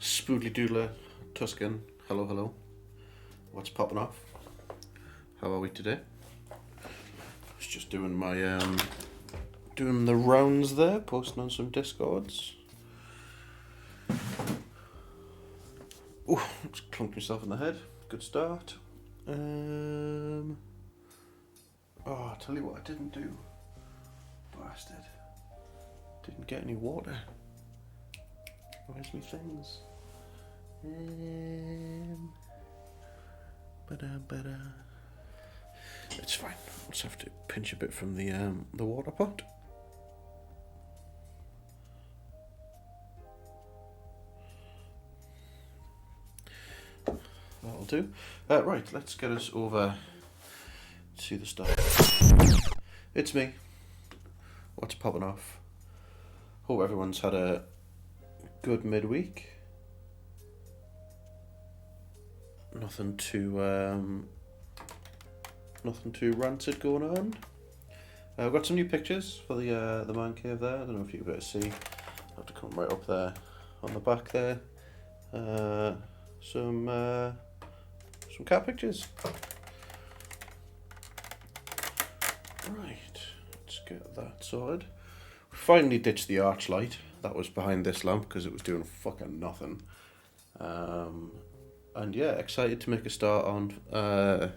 Spoodly Doodler, Tuscan, hello. What's popping off? How are we today? I was just doing my doing the rounds there, posting on some Discords. Oh, just clunked myself in the head. Good start. Oh, I'll tell you what I didn't do. Bastard. Didn't get any water. Where's my things? It's fine. I'll just have to pinch a bit from the water pot. That'll do. Right, let's get us over to the stuff. It's me. What's popping off? Hope everyone's had a good midweek. Nothing too rancid going on. I've got some new pictures for the man cave there. I don't know if you'll be able to see. I'll have to come right up there on the back there. Some cat pictures. Right, let's get that sorted. Finally ditched the arch light that was behind this lamp because it was doing fucking nothing. And yeah, excited to make a start on the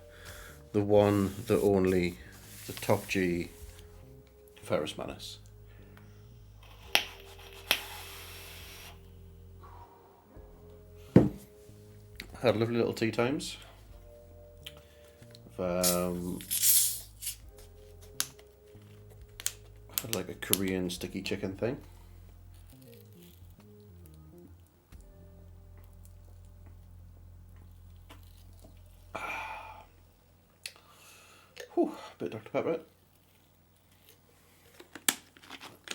one, the only, the top G Ferris Manus. Had lovely little tea times. Had like a Korean sticky chicken thing. Whew, bit of Dr. Pepper.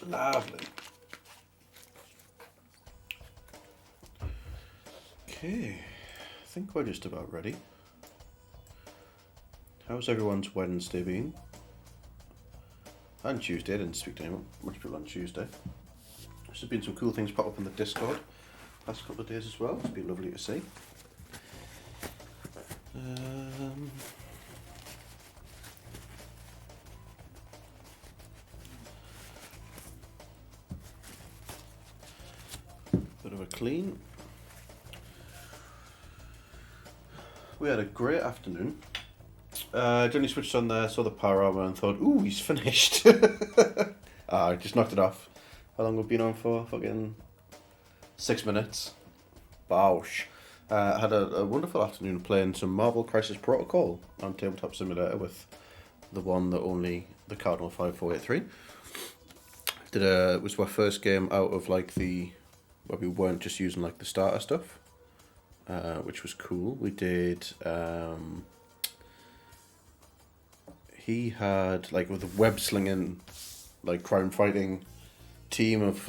Lovely. Okay, I think we're just about ready. How's everyone's Wednesday been? And Tuesday, I didn't speak to much people on Tuesday. There's been some cool things pop up on the Discord last couple of days as well. It's been lovely to see. Bit of a clean. We had a great afternoon. Johnny switched on there, saw the power armor and thought, ooh, he's finished. I just knocked it off. How long we've been on for? Fucking 6 minutes. Bowsh. Had a wonderful afternoon playing some Marvel Crisis Protocol on Tabletop Simulator with the one, the only, the Cardinal 5483. It was my first game out of like where we weren't just using like the starter stuff, which was cool. We did, he had like with a web slinging, like crime fighting team of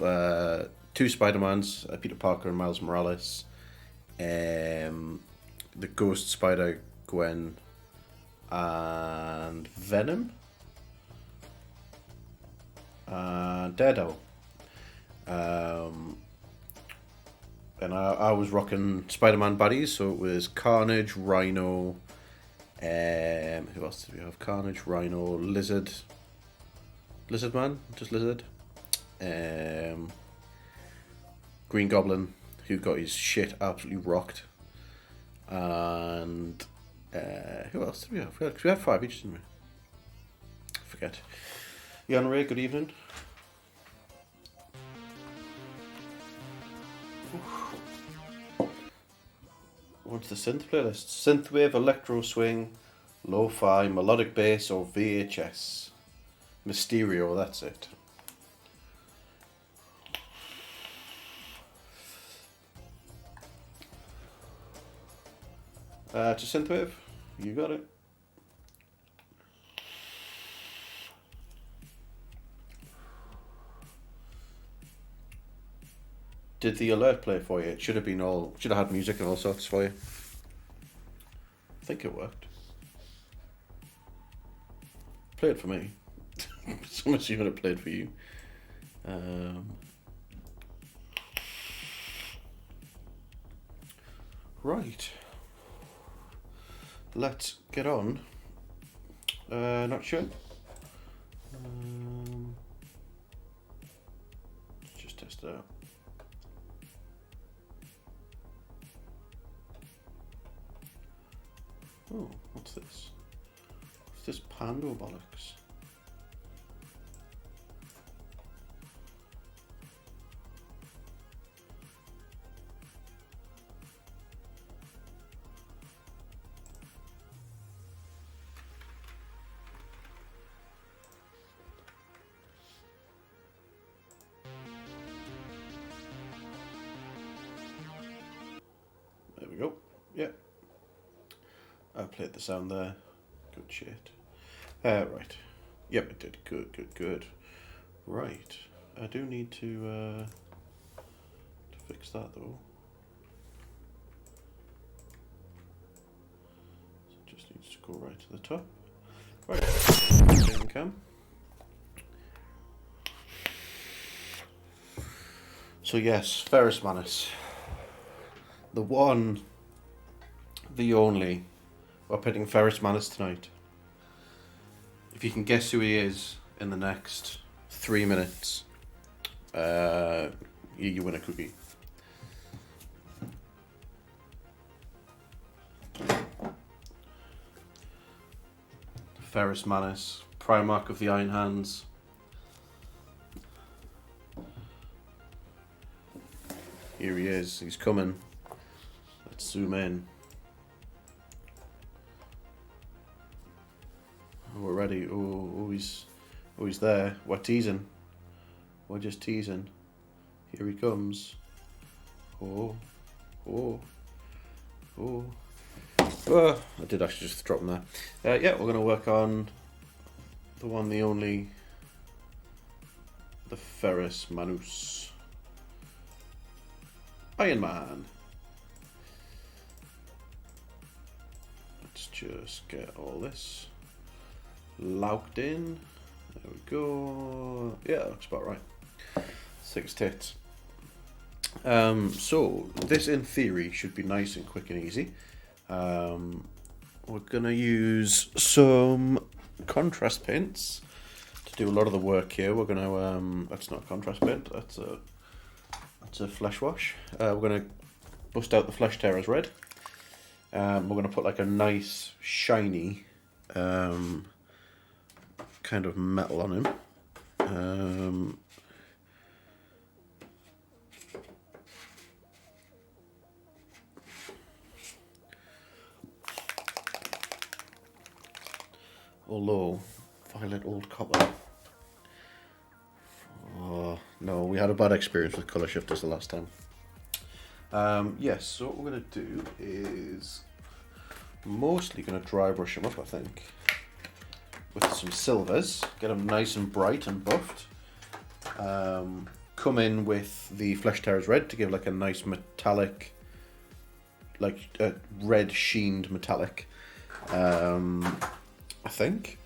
2 Spider-Mans, Peter Parker and Miles Morales, the Ghost Spider Gwen, and Venom, and Daredevil. And I was rocking Spider-Man baddies, so it was Carnage, Rhino, who else did we have? Carnage, Rhino, Lizard Man, just Lizard, Green Goblin, who got his shit absolutely rocked, and who else did we have? We had 5 each, didn't we? I forget. Jan Ray, good evening. What's the synth playlist? Synthwave, electro swing, lo-fi, melodic bass, or VHS? Mysterio, that's it. To synthwave, you got it. Did the alert play for you? It should have had music and all sorts for you. I think it worked. Play it for me. So much you would have played for you. Right. Let's get on. Not sure. Let's just test it out. Oh, what's this? What's this Pando bollocks? There we go. Yeah. I played the sound there. Good shit. Right. Yep, it did. Good. Right. I do need to fix that though. So it just needs to go right to the top. Right. There we come. So yes, Ferris Manus. The one, the only. We're pitting Ferris Manus tonight. If you can guess who he is in the next 3 minutes, you win a cookie. Ferris Manus, Primarch of the Iron Hands. Here he is, he's coming. Let's zoom in. Oh, we're ready. Oh, he's there. We're teasing. We're just teasing. Here he comes. Oh. I did actually just drop him there. Yeah, we're going to work on the one, the only, the Ferris Manus. Iron Man. Let's just get all this locked in. There we go. Yeah, that looks about right. 6 tits. So this in theory should be nice and quick and easy. We're gonna use some contrast paints to do a lot of the work here. We're gonna that's not a contrast paint, that's a flesh wash. We're gonna bust out the Flesh Tearers red. We're gonna put like a nice shiny kind of metal on him. Although, violet old copper. Oh, no, we had a bad experience with colour shifters the last time. Yes, so what we're going to do is mostly going to dry brush them up, I think, with some silvers, get them nice and bright and buffed. Come in with the Flesh Tearers red to give like a nice metallic, like a red sheened metallic, I think.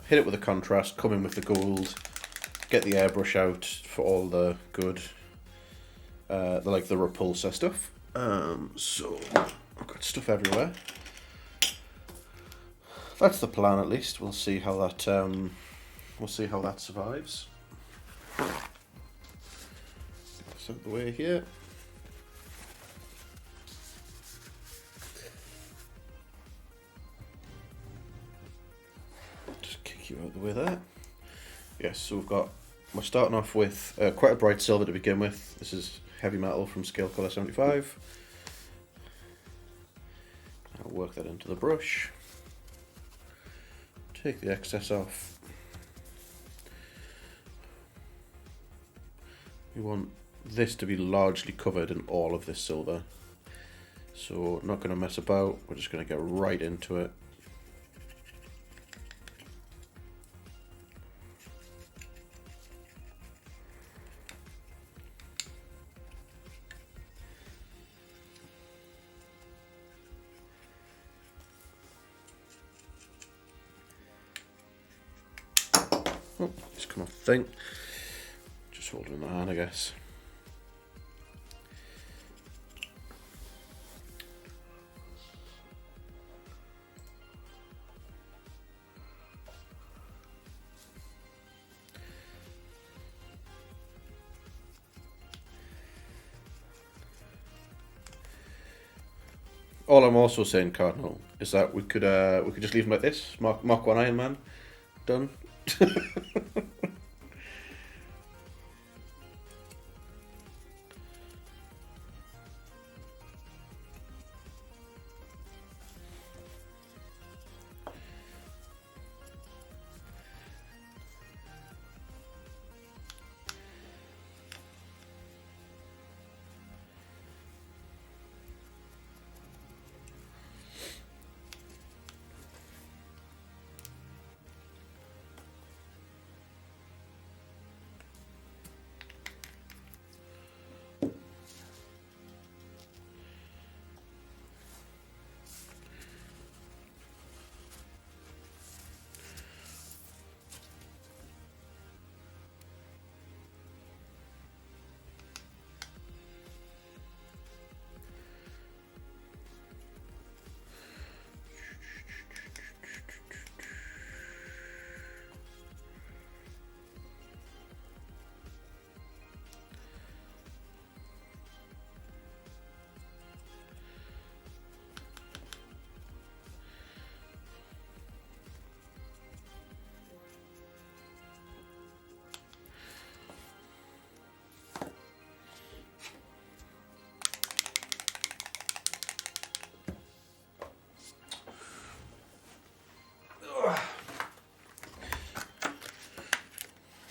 Hit it with a contrast, come in with the gold, get the airbrush out for all the good, the repulsor stuff. So I've got stuff everywhere. That's the plan, at least. We'll see how that survives. This out the way here. Just kick you out the way there. Yes, so we're starting off with quite a bright silver to begin with. This is heavy metal from Scale Colour 75. I'll work that into the brush. Take the excess off. We want this to be largely covered in all of this silver. So not going to mess about, we're just going to get right into it. Oh, just come off the thing. Just hold it in my hand, I guess. All I'm also saying, Cardinal, is that we could just leave them like this. Mark 1 Iron Man. Done.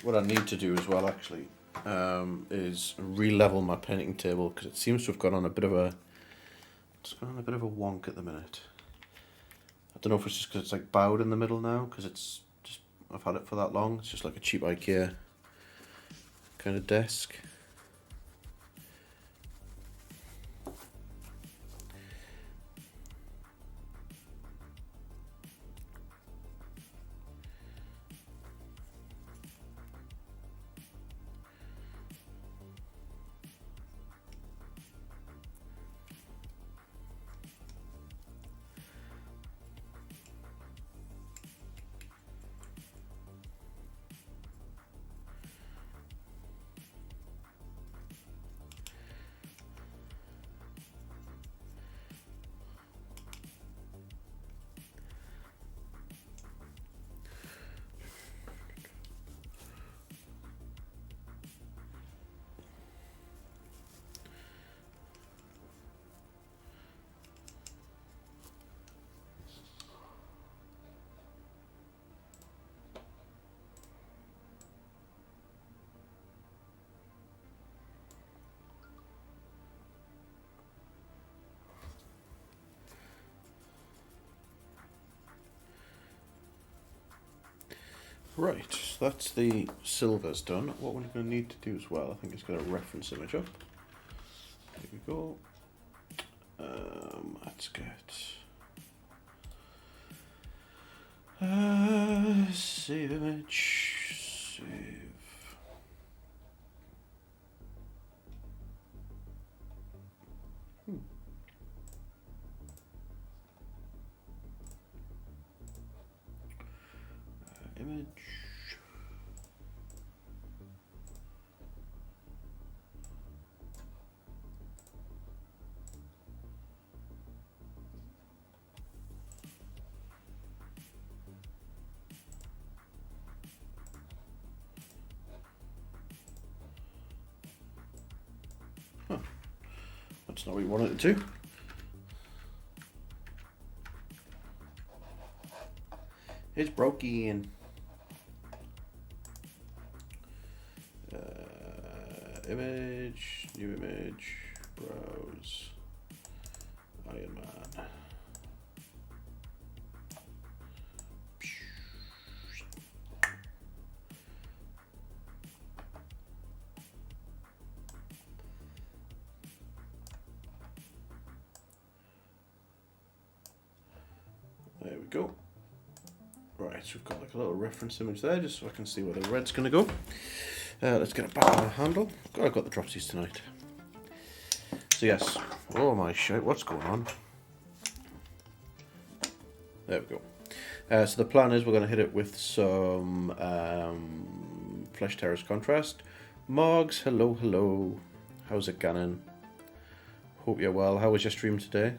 What I need to do as well, actually, is re-level my painting table because it seems to have gone on a bit of a wonk at the minute. I don't know if it's just because it's like bowed in the middle now because it's just I've had it for that long. It's just like a cheap IKEA kind of desk. Right, so that's the silvers done. What we're going to need to do as well, I think, is get a reference image up. There we go. Let's get save image, save. Image. Huh. That's not what we wanted it to. It's broken. Image, new image, browse, Iron Man. There we go. Right, so we've got like a little reference image there, just so I can see where the red's going to go. Let's get it back on the handle. God, I've got the dropsies tonight. So yes, oh my shit, what's going on? There we go. So the plan is we're going to hit it with some Flesh Terrace contrast. Morgs, hello, hello. How's it going? Hope you're well. How was your stream today?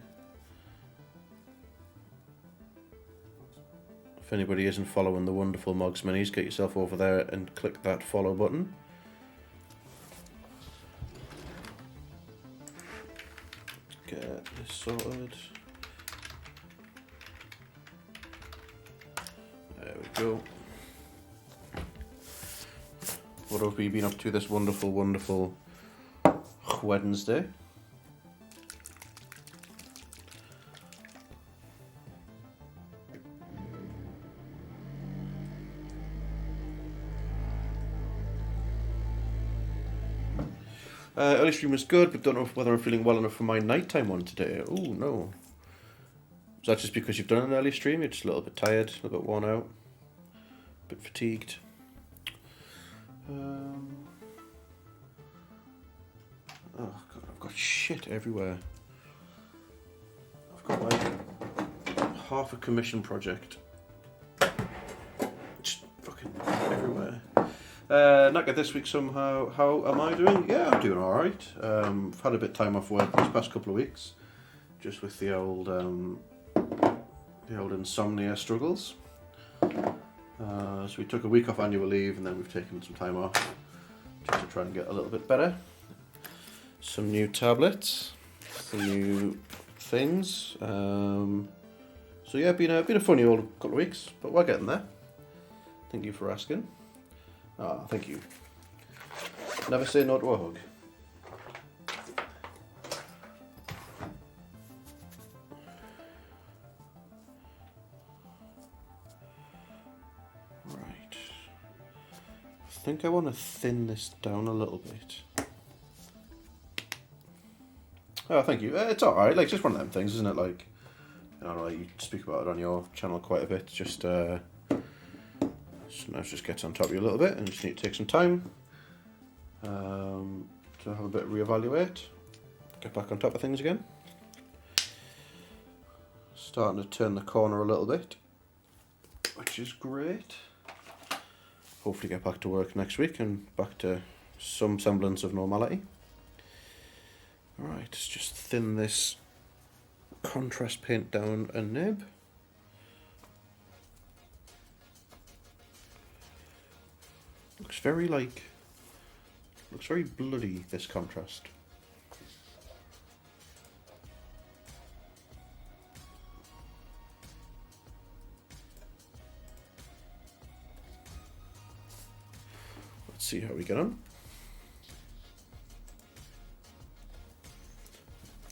If anybody isn't following the wonderful Mogs Minis, get yourself over there and click that follow button. Get this sorted. There we go. What have we been up to this wonderful, wonderful Wednesday? Early stream was good, but don't know whether I'm feeling well enough for my nighttime one today. Oh no. Is that just because you've done an early stream? You're just a little bit tired, a little bit worn out, a bit fatigued. Oh god, I've got shit everywhere. I've got like half a commission project. Just fucking everywhere. Not good this week somehow. How am I doing? Yeah, I'm doing alright. I've had a bit of time off work these past couple of weeks. Just with the old insomnia struggles. So we took a week off annual leave and then we've taken some time off just to try and get a little bit better. Some new tablets, some new things. So yeah, been a funny old couple of weeks, but we're getting there. Thank you for asking. Ah, thank you. Never say no to a hug. Right. I think I want to thin this down a little bit. Oh, thank you. It's alright, like, just one of them things, isn't it? Like, I don't know, like, you speak about it on your channel quite a bit, just, sometimes just gets on top of you a little bit and you just need to take some time to have a bit of reevaluate, get back on top of things again. Starting to turn the corner a little bit, which is great. Hopefully get back to work next week and back to some semblance of normality. Alright, let's just thin this contrast paint down a nib. Looks very bloody, this contrast. Let's see how we get on.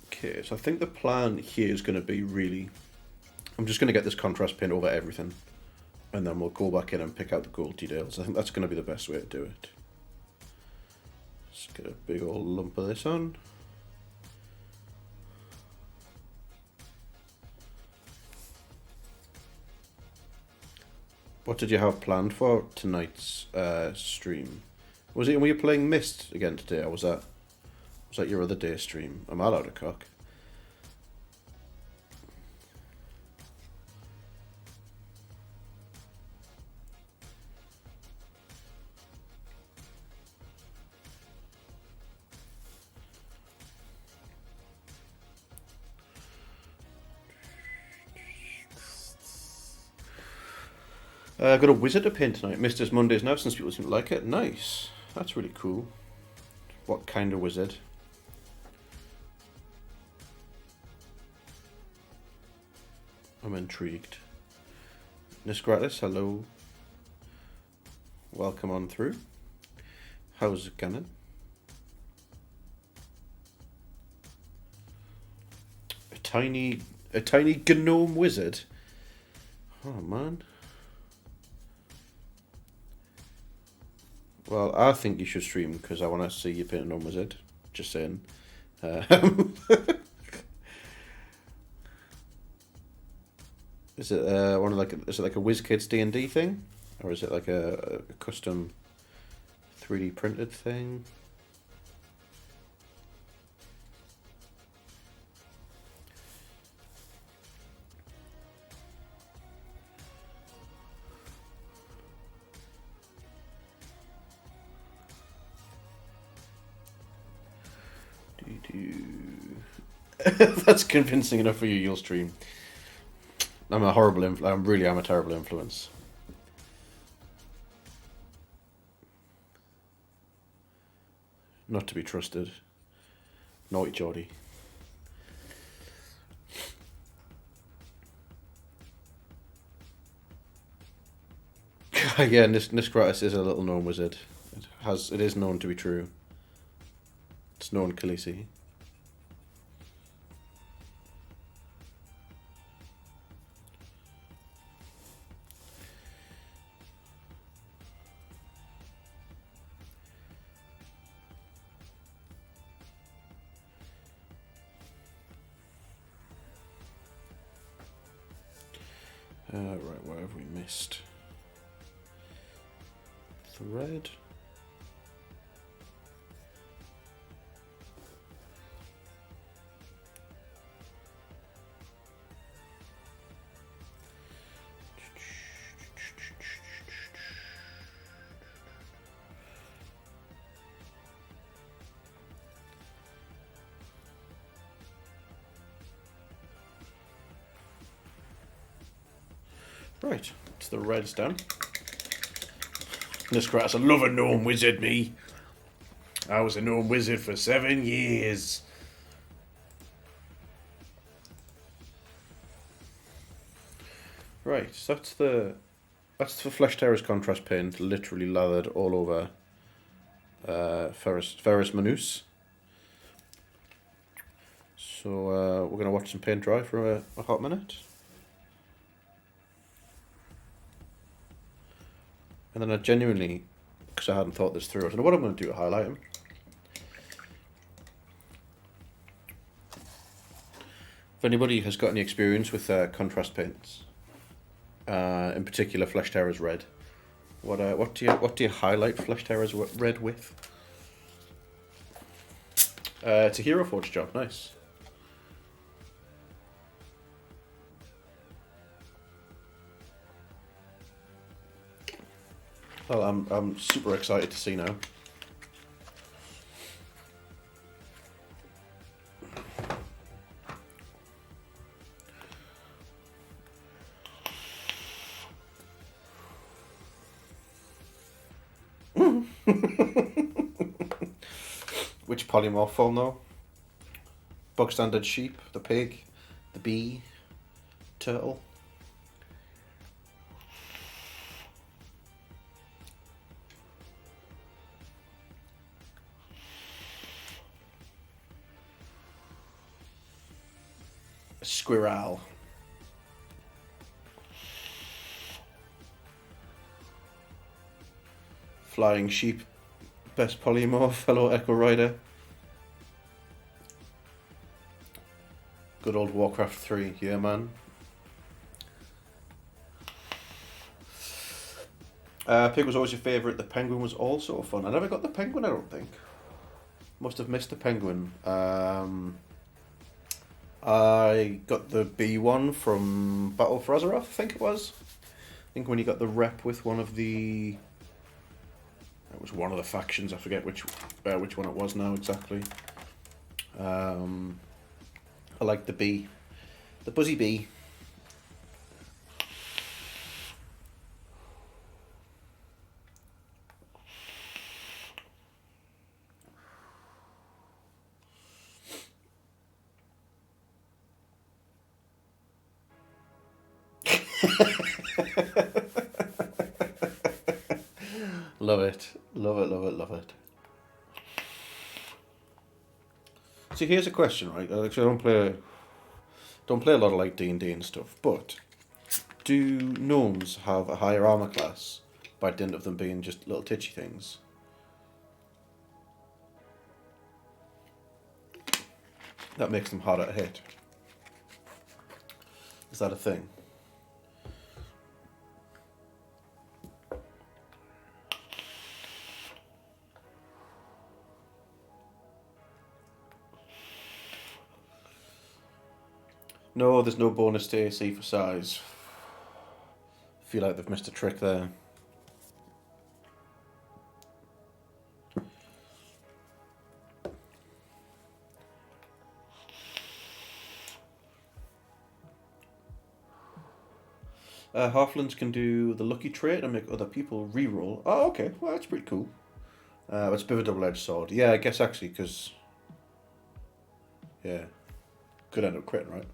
Okay, so I think the plan here is going to be I'm just going to get this contrast paint over everything. And then we'll go back in and pick out the gold details. I think that's going to be the best way to do it. Just get a big old lump of this on. What did you have planned for tonight's stream? Were you playing Myst again today, or was that your other day stream? Am I allowed to cock? Got a wizard to paint tonight. Missed his Mondays now since people seem to like it. Nice. That's really cool. What kind of wizard? I'm intrigued. Nisgratis, hello. Welcome on through. How's it going? A tiny gnome wizard? Oh man. Well, I think you should stream because I want to see you paint a gnome wizard. Just saying. Is it is it like a WizKids D&D thing, or is it like a custom 3D printed thing? That's convincing enough for you. You'll stream. I'm a horrible. I'm really am a terrible influence. Not to be trusted. Naughty Geordie. Again, Niskratis is a little known wizard. It is known to be true. It's known Khaleesi. Right, where have we missed? Thread. Right, it's the reds down. Niskratis, I love a gnome wizard, me. I was a gnome wizard for 7 years. Right, so that's the Flesh Terror's contrast paint, literally lathered all over Ferrus Manus. So we're gonna watch some paint dry for a hot minute. And then I genuinely, because I hadn't thought this through, I don't know what I'm going to do to highlight him. If anybody has got any experience with contrast paints, in particular Flesh Terror's red, what do you highlight Flesh Terror's red with? It's a Hero Forge job, nice. Well, I'm super excited to see now. Which polymorph form though? Bog standard sheep, the pig, the bee, turtle. Squirrel. Flying sheep. Best polymorph. Fellow Echo Rider. Good old Warcraft 3. Yeah, man. Pig was always your favourite. The penguin was also fun. I never got the penguin, I don't think. Must have missed the penguin. I got the B one from Battle for Azeroth, I think it was. I think when you got the rep with one of the... It was one of the factions, I forget which one it was now exactly. I like the bee. The buzzy bee. Love it. Love it, love it, love it. See, here's a question, right? Actually, I don't play a lot of like D&D and stuff, but do gnomes have a higher armor class by dint of them being just little titchy things? That makes them harder to hit. Is that a thing? No, there's no bonus to AC for size. I feel like they've missed a trick there. Halflings can do the lucky trait and make other people re-roll. Oh, okay. Well, that's pretty cool. It's a bit of a double-edged sword. Yeah, I guess actually, because... Yeah. Could end up critting, right?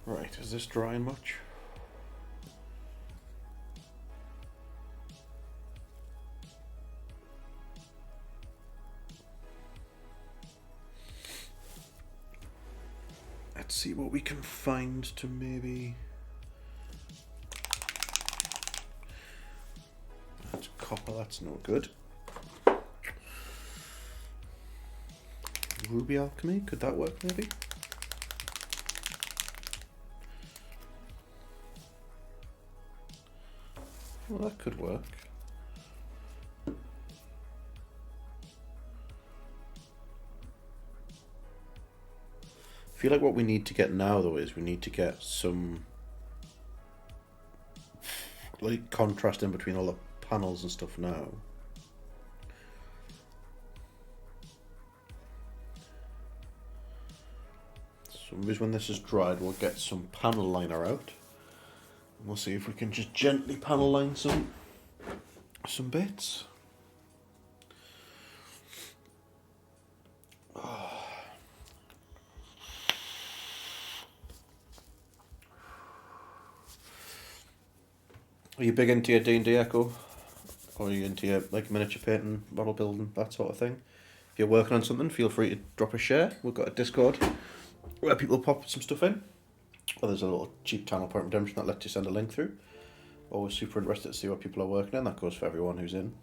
Right, is this drying much? Let's see what we can find to maybe... That's copper, that's no good. Ruby alchemy, could that work maybe? Well, that could work. I feel like what we need to get now though is we need to get some like contrast in between all the panels and stuff now. So maybe when this is dried we'll get some panel liner out. And we'll see if we can just gently panel line some bits. Are you big into your D&D Echo? Or are you into your like miniature painting, model building, that sort of thing? If you're working on something, feel free to drop a share. We've got a Discord where people pop some stuff in. Or there's a little cheap channel point redemption that lets you send a link through. Always super interested to see what people are working on. That goes for everyone who's in.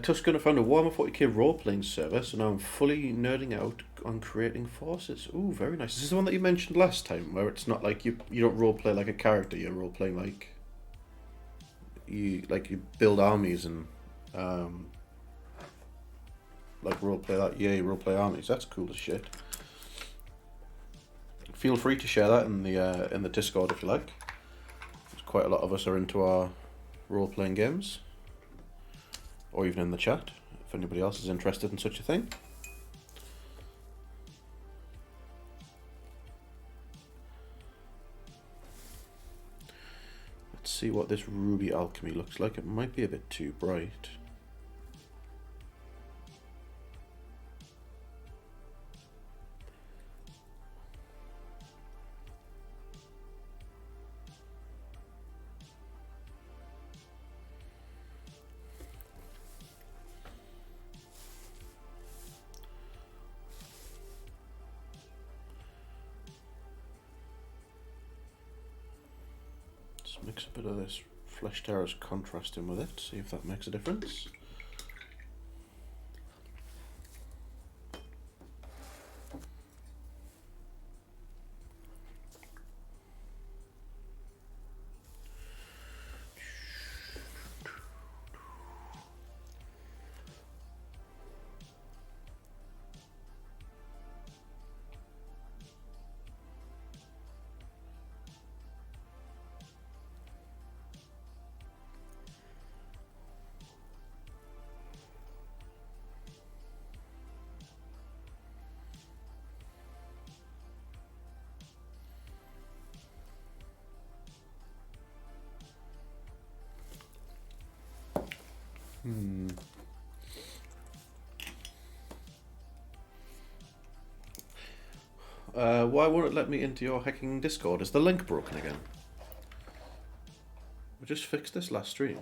Tuscan found a Warhammer 40k role-playing server, so now I'm fully nerding out on creating forces. Ooh, very nice. This is the one that you mentioned last time, where it's not like you don't role-play like a character, you're role-playing like... You build armies and... like role-play that. Yeah, you role-play armies. That's cool as shit. Feel free to share that in the Discord if you like. Quite a lot of us are into our role-playing games. Or even in the chat, if anybody else is interested in such a thing. Let's see what this ruby alchemy looks like. It might be a bit too bright. Mix a bit of this Flesh Terror's contrast in with it, see if that makes a difference. Why won't it let me into your hacking Discord? Is the link broken again? We just fixed this last stream.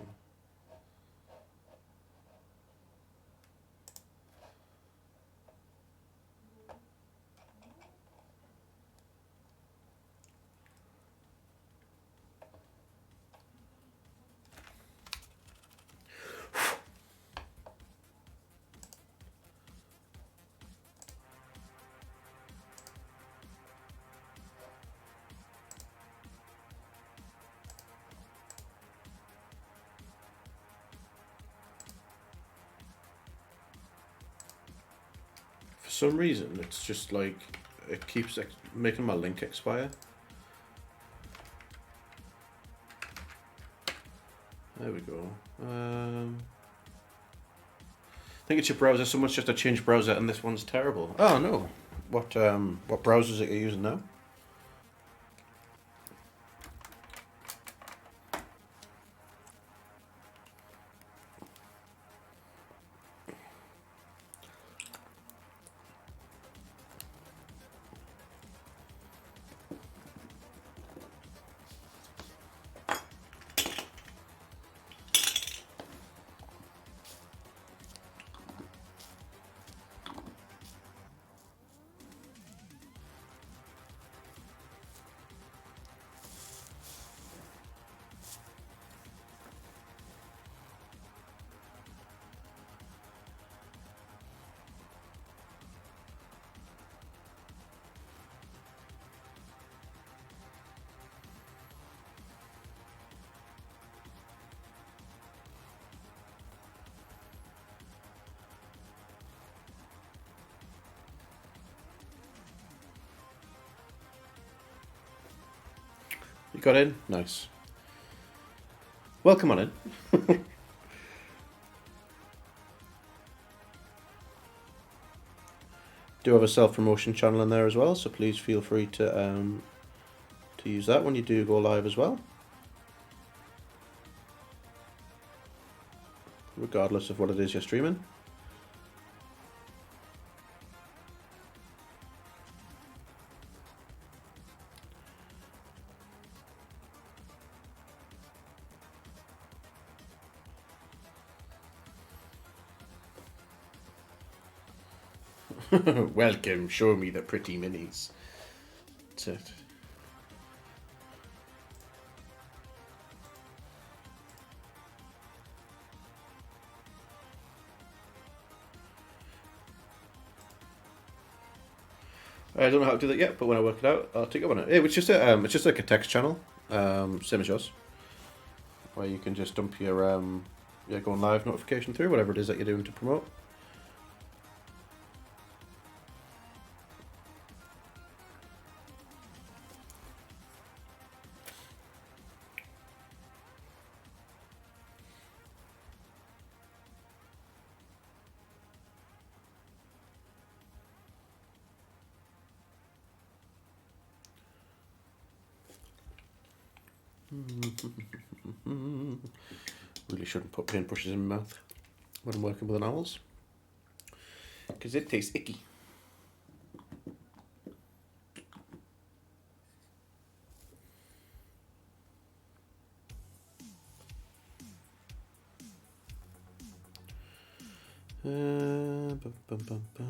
some reason, it's just like it keeps making my link expire. There we go. I think it's your browser. Someone's just to change browser, and this one's terrible. Oh no! What browsers are you using now? You got in? Nice. Welcome on in. Do have a self-promotion channel in there as well, so please feel free to use that when you do go live as well. Regardless of what it is you're streaming. Welcome, show me the pretty minis. That's it. I don't know how to do that yet, but when I work it out, I'll take up on it. It's just like a text channel, same as yours, where you can just dump your going live notification through whatever it is that you're doing to promote. Really shouldn't put paintbrushes in my mouth when I'm working with enamels, because it tastes icky. Bum, bum, bum, bum.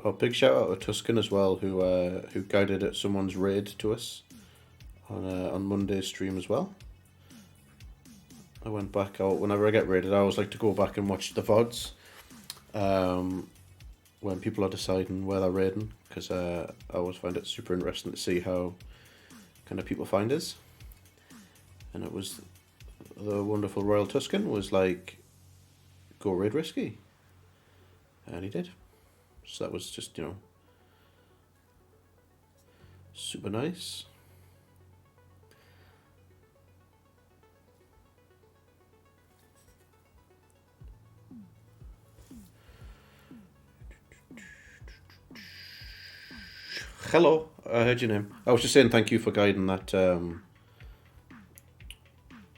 Oh, big shout out to Tuscan as well, who guided at someone's raid to us on Monday's stream as well. I went back out whenever I get raided. I always like to go back and watch the VODs when people are deciding where they're raiding, because I always find it super interesting to see how kind of people find us. And it was the wonderful Royal Tuscan was like, go raid Risky, and he did. So that was just, super nice. Hello, I heard your name. I was just saying thank you for guiding that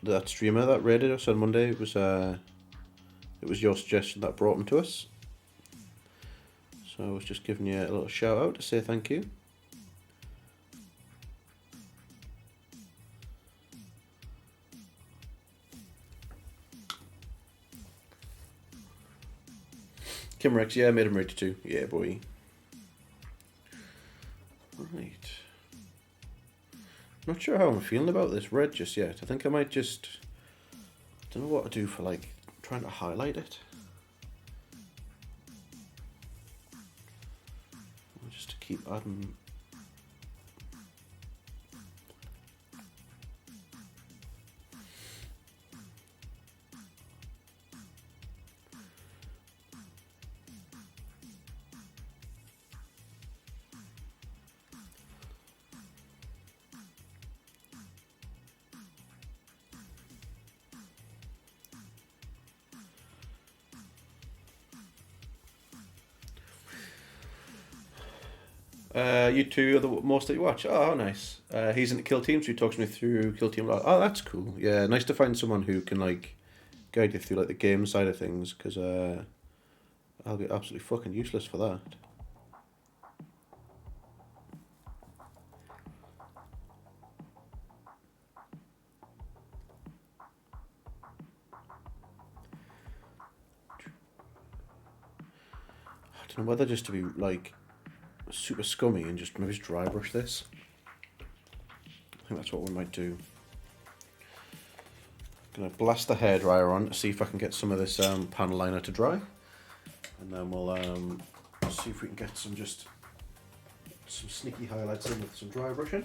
that streamer that raided us on Monday. It was your suggestion that brought him to us. So I was just giving you a little shout out to say thank you. Kimrex, yeah, made him ready too. Yeah, boy. Right. Not sure how I'm feeling about this red just yet. I think I might just... don't know what to do for, like, trying to highlight it. Just to keep adding... you two are the most that you watch. Oh, how nice. He's into Kill Team, so he talks me through Kill Team. Oh, that's cool. Yeah, nice to find someone who can, like, guide you through, like, the game side of things, because I'll be absolutely fucking useless for that. I don't know whether just to be, like, super scummy and just maybe just dry brush this. I think that's what we might do. Gonna blast the hairdryer on to see if I can get some of this panel liner to dry, and then we'll see if we can get some sneaky highlights in with some dry brushing.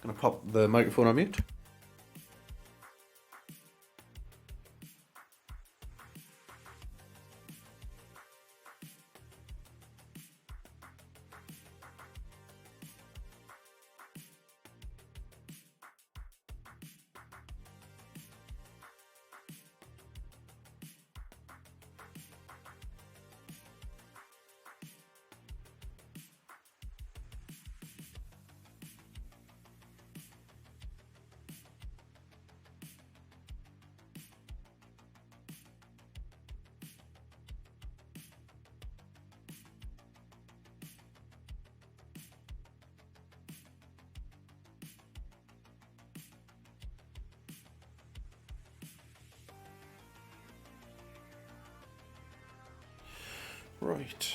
Gonna pop the microphone on mute. Right.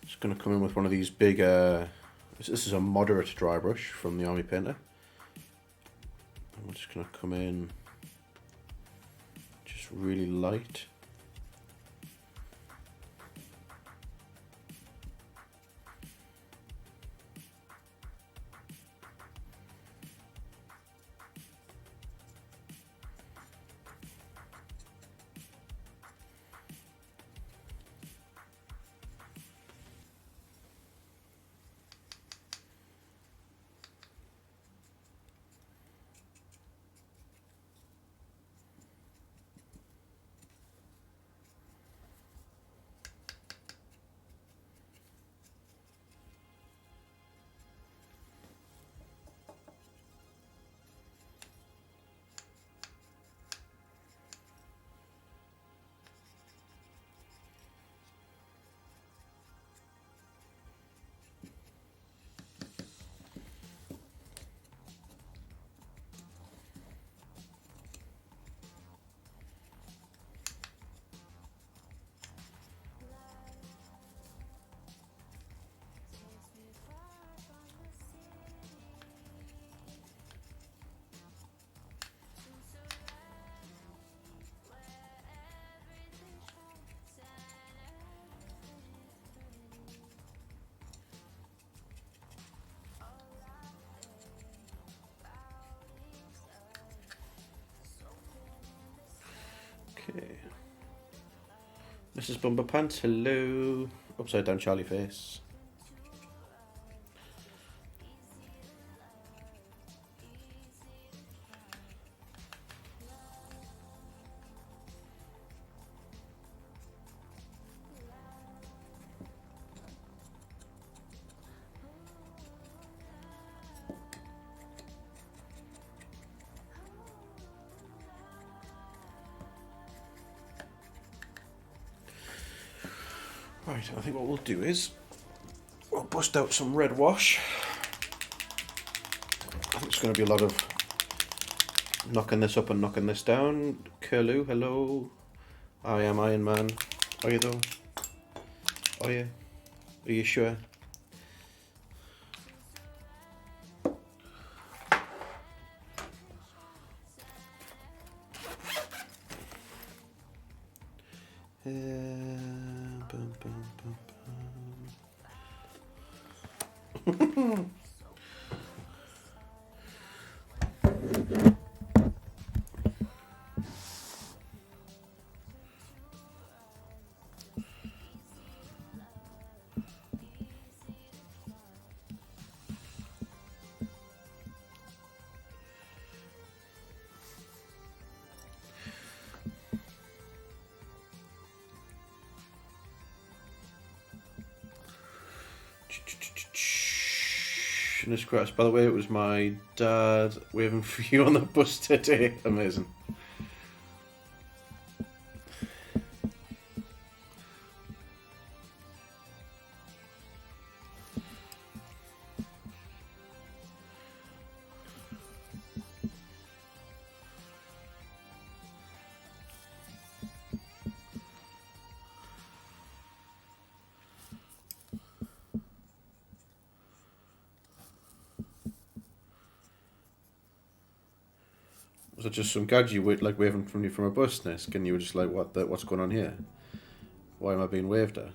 Just going to come in with one of these big, this is a moderate dry brush from the Army Painter. I'm just going to come in just really light. Okay. Mrs. Bumper Pants, hello. Upside down Charlie face. Right, I think what we'll do is we'll bust out some red wash. I think it's going to be a lot of knocking this up and knocking this down. Curlew, hello. I am Iron Man. Are you though? Are you? Are you sure? Bum, bum, bum, bum. Fingers crossed. By the way, it was my dad waving for you on the bus today. Amazing. Was it just some gag you were like waving from you from a bus, Nisk, and you were just like, what's going on here? Why am I being waved at?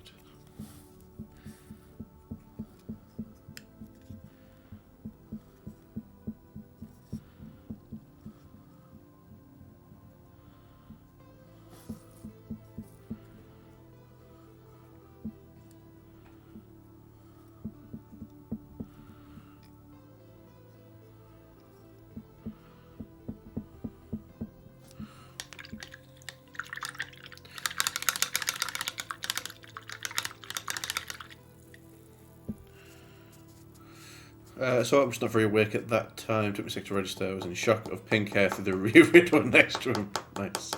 So I'm just not very awake at that time. Took me 6 to register. I was in shock of pink hair through the rear window next to him. Nice.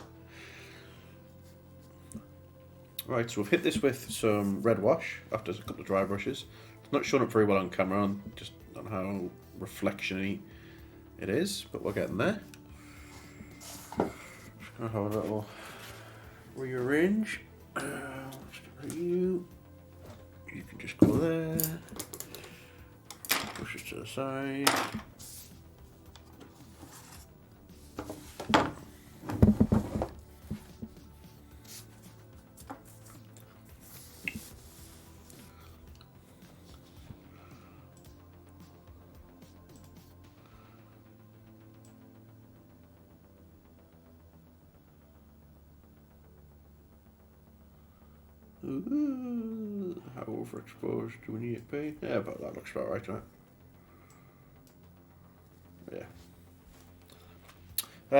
Right, so we've hit this with some red wash after a couple of dry brushes. It's not showing up very well on camera, on just on how reflection-y it is, but we're getting there. Just gonna have a little rearrange. You can just go there. Push it to the side. Ooh, how overexposed do we need it to be? Yeah, but that looks about right, right? Yeah.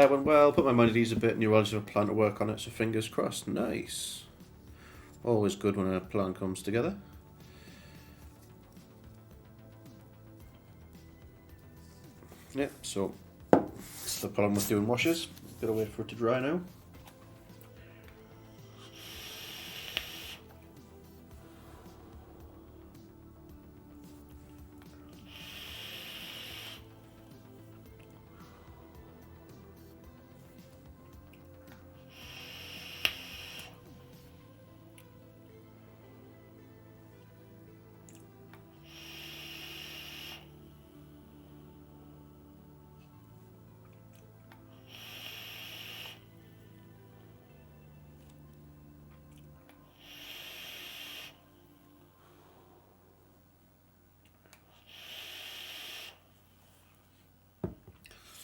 Went well, put my mind at ease a bit, neurologist have a plan to work on it, so fingers crossed. Nice. Always good when a plan comes together. Yeah, so that's the problem with doing washes. Gotta wait for it to dry now.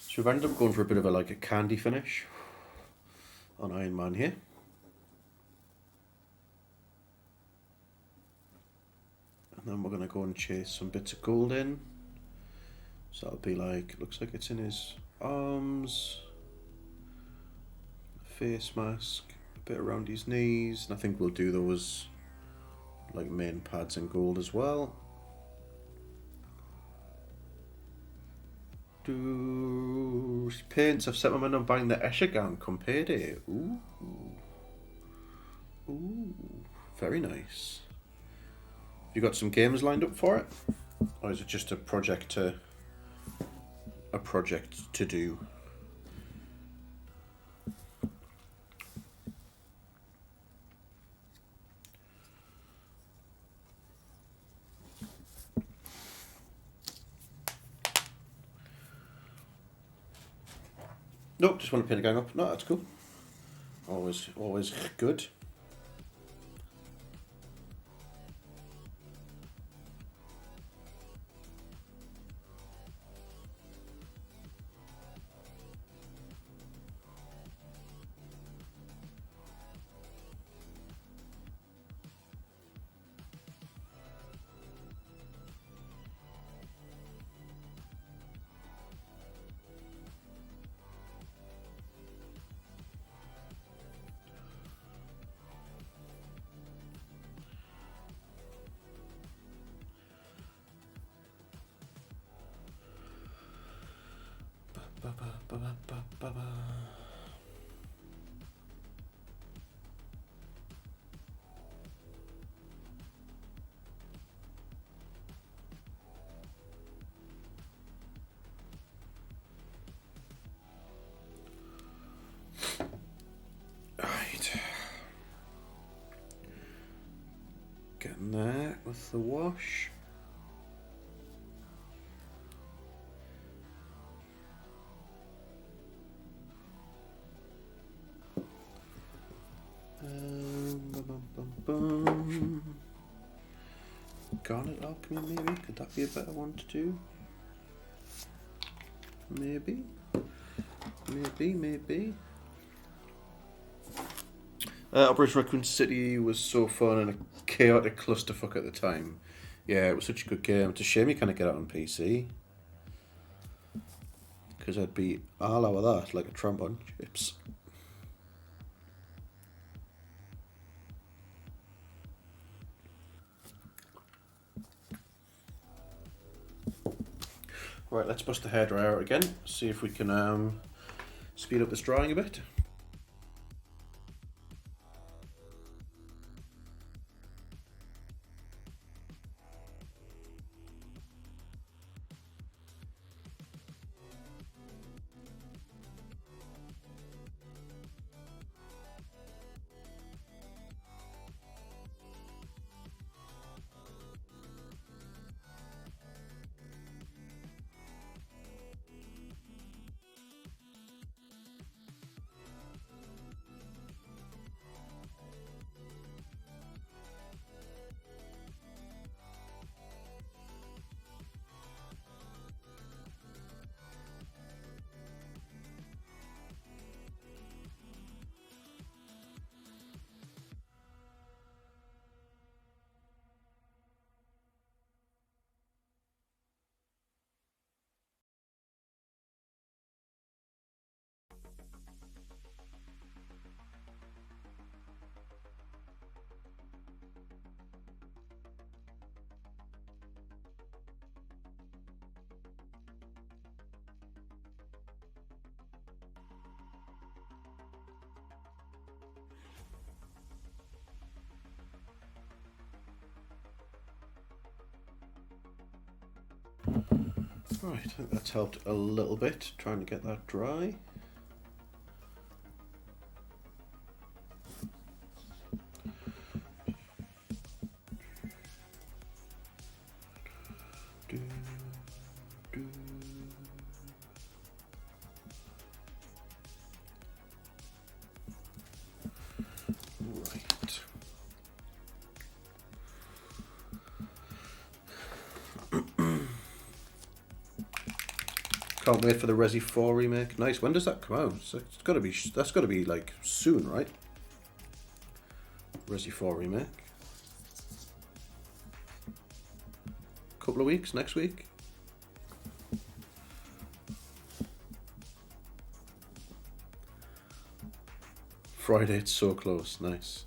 So we've ended up going for a bit of a candy finish on Iron Man here. And then we're going to go and chase some bits of gold in. So that'll be looks like it's in his arms, face mask, a bit around his knees. And I think we'll do those main pads in gold as well. Paints, I've set my mind on buying the Escher gown come payday. Ooh. Ooh. Very nice. Have you got some games lined up for it? Or is it just a project to do? Nope, just want to pin a gang up. No, that's cool. Always good. Right. Getting there with the wash. Garnet alchemy, maybe? Could that be a better one to do? Maybe. Operation Raccoon City was so fun and a chaotic clusterfuck at the time. Yeah, it was such a good game. It's a shame you can't get it on PC. Because I'd be all over that like a tramp on chips. Right, let's bust the hairdryer out again. See if we can speed up this drying a bit. Right, I think that's helped a little bit, trying to get that dry. Right. Can't wait for the Resi 4 remake. Nice. When does that come out? So it's got to be. That's got to be like soon, right? Resi 4 remake. Couple of weeks. Next week. Friday. It's so close. Nice.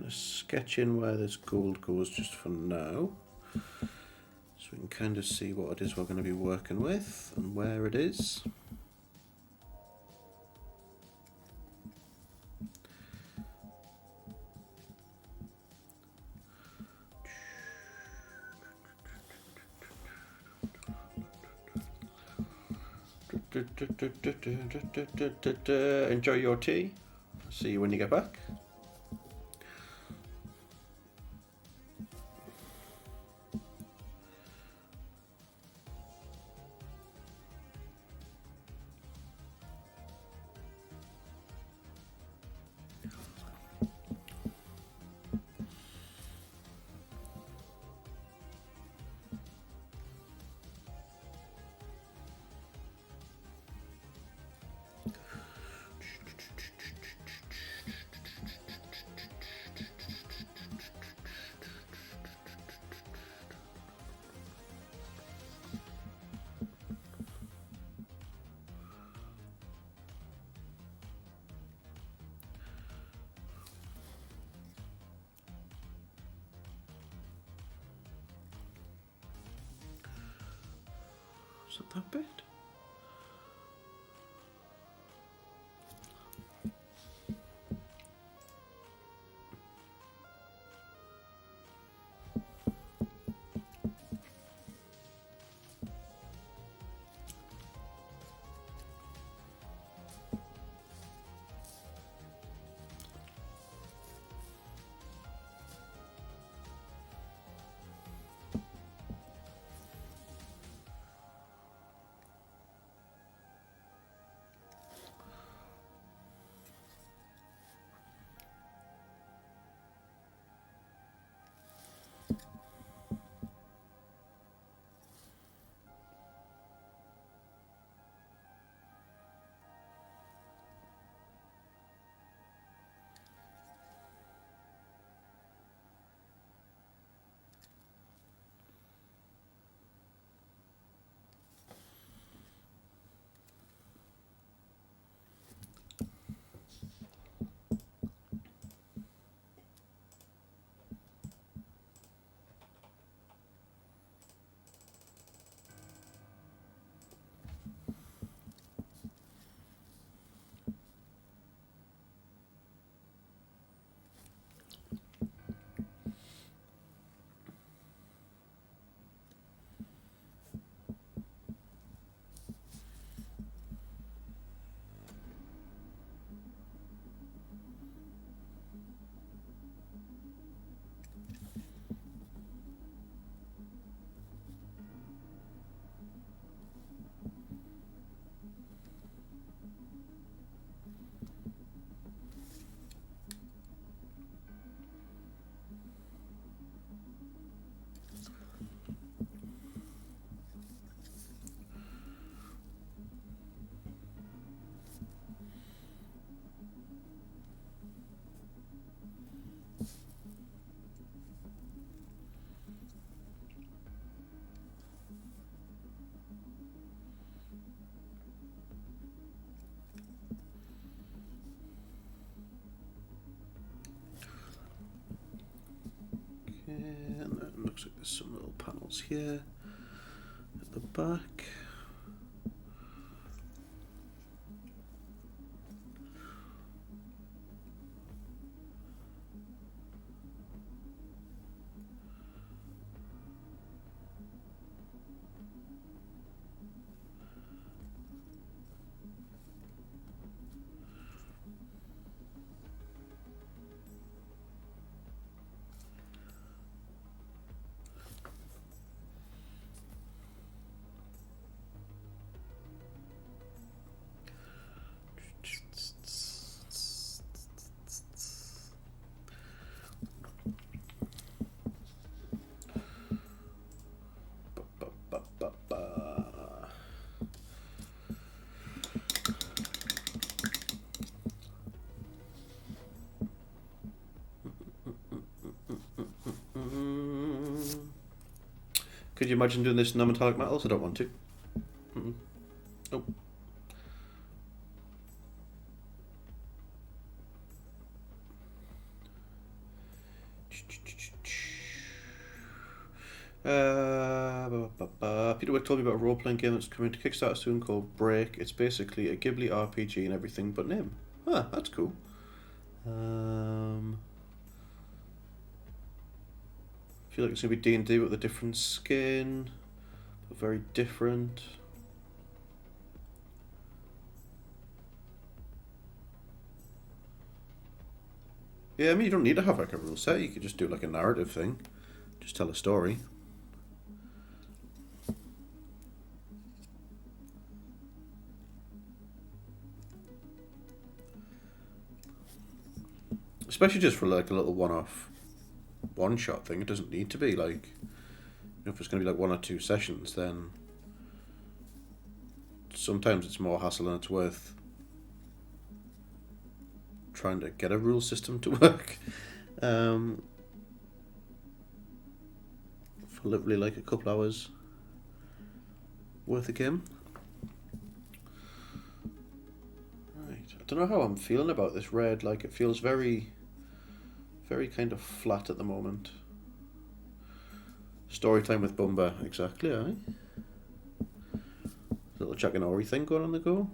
kind of sketch in where this gold goes just for now, so we can kind of see what it is we're going to be working with and where it is. Enjoy your tea. See you when you get back. Is it that bit? And then it looks like there's some little panels here at the back. Could you imagine doing this in non-metallic metals? I don't want to. Oh. Peter Wick told me about a role-playing game that's coming to Kickstarter soon called Break. It's basically a Ghibli RPG and everything but name. Ah, that's cool. I feel like it's going to be D&D with a different skin. But very different. Yeah, I mean, you don't need to have like a rule set. You could just do like a narrative thing. Just tell a story. Especially just for like a little one-off, one-shot thing. It doesn't need to be like, if it's going to be like 1 or 2 sessions, then sometimes it's more hassle than it's worth trying to get a rule system to work. For literally like a couple hours worth of game. Right, I don't know how I'm feeling about this red. Like, it feels very kind of flat at the moment. Story time with Bumba, exactly, aye. Little Jackanory thing going on the go.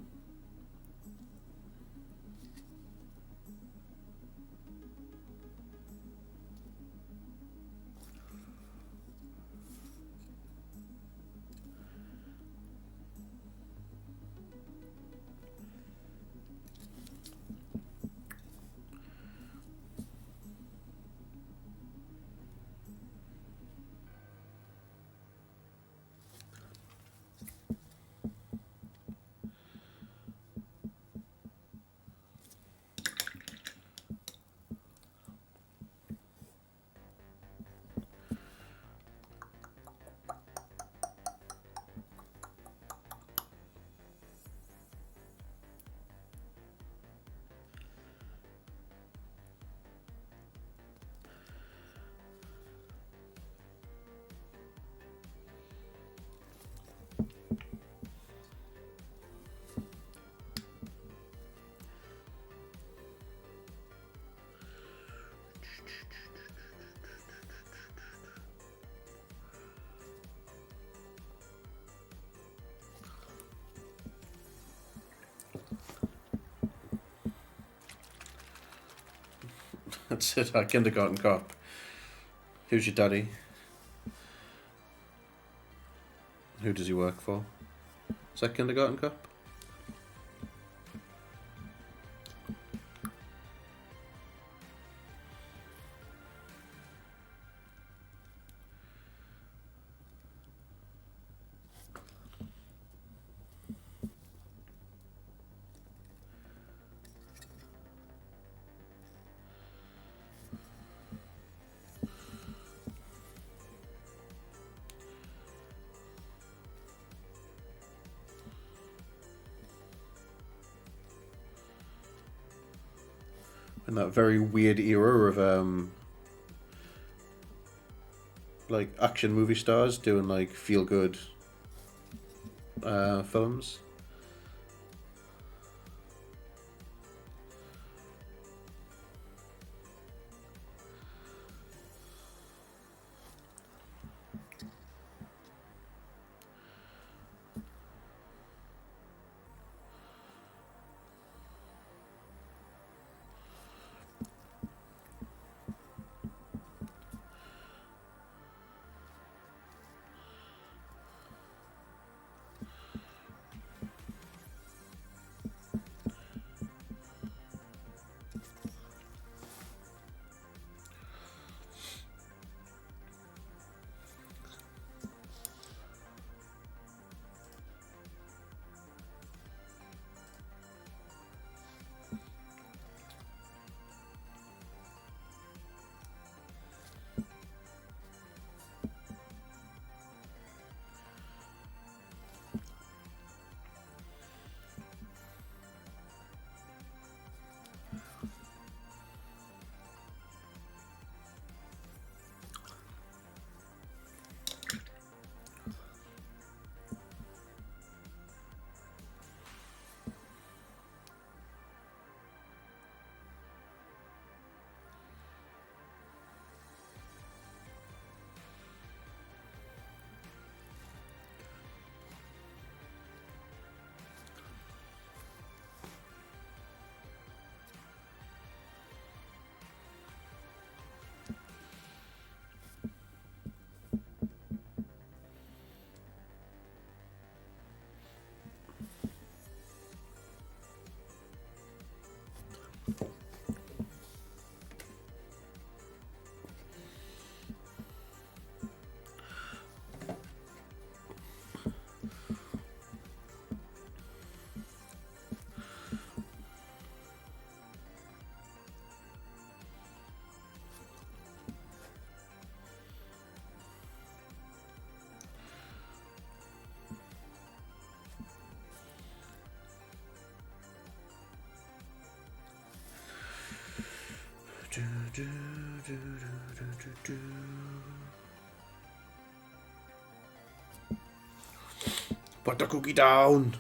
That's it, our kindergarten cop. Who's your daddy? Who does he work for? Is that kindergarten cop? In that very weird era of like action movie stars doing like feel good films. Put the cookie down.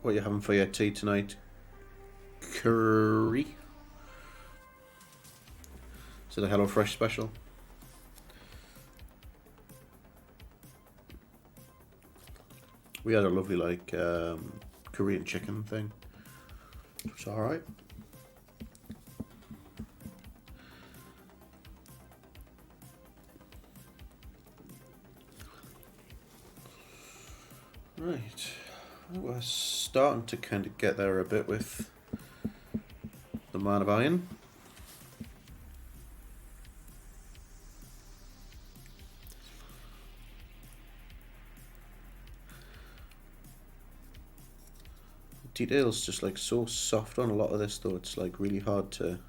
What are you having for your tea tonight? Curry? Is it a HelloFresh special? We had a lovely Korean chicken thing. It's alright. Right. We're starting to kind of get there a bit with the Man of Iron. The detail's just like so soft on a lot of this though, it's like really hard to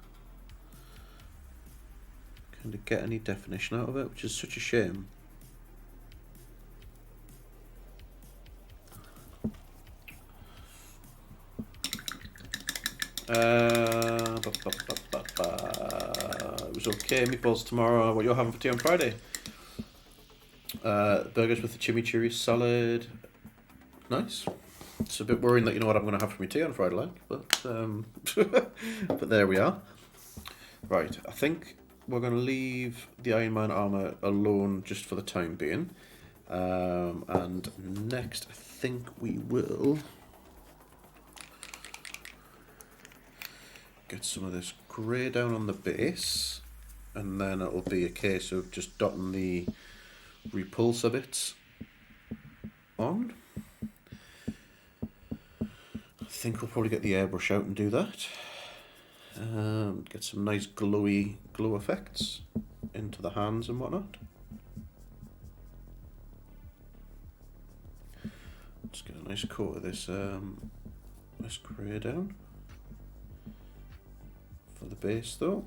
kind of get any definition out of it, which is such a shame. It was okay. Meatballs tomorrow. What you're having for tea on Friday? Burgers with the chimichurri salad. Nice. It's a bit worrying that you know what I'm going to have for my tea on Friday, but but there we are. Right, I think we're going to leave the Iron Man armor alone just for the time being. And next, I think we will get some of this grey down on the base, and then it'll be a case of just dotting the repulsor bits on. I think we'll probably get the airbrush out and do that. Get some nice glowy glow effects into the hands and whatnot. Let's get a nice coat of this this grey down. For the base though.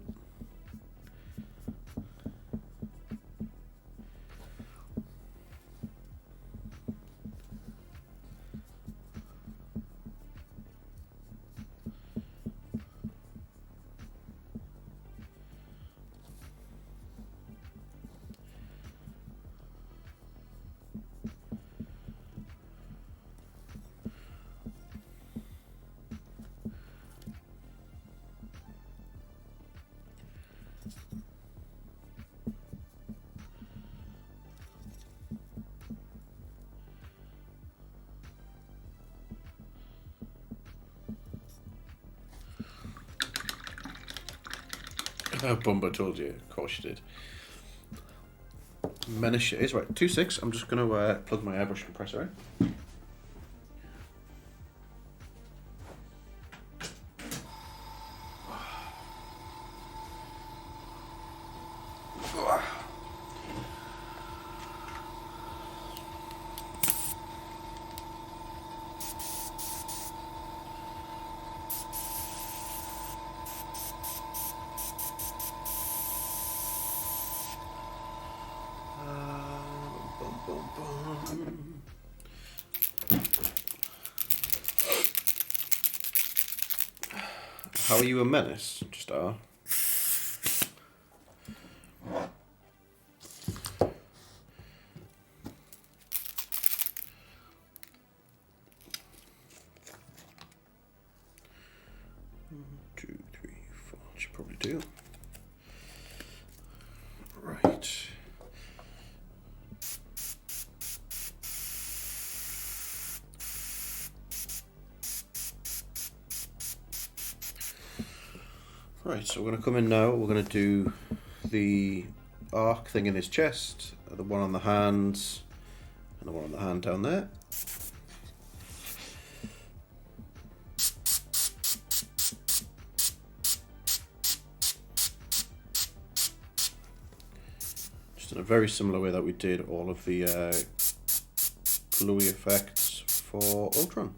Bumba told you, of course you did. Menace is right. 2.6. I'm just going to plug my airbrush compressor in. How are you a menace? Just are. Right. Right, so we're going to come in now, we're going to do the arc thing in his chest, the one on the hands, and the one on the hand down there. Just in a very similar way that we did all of the gluey effects for Ultron.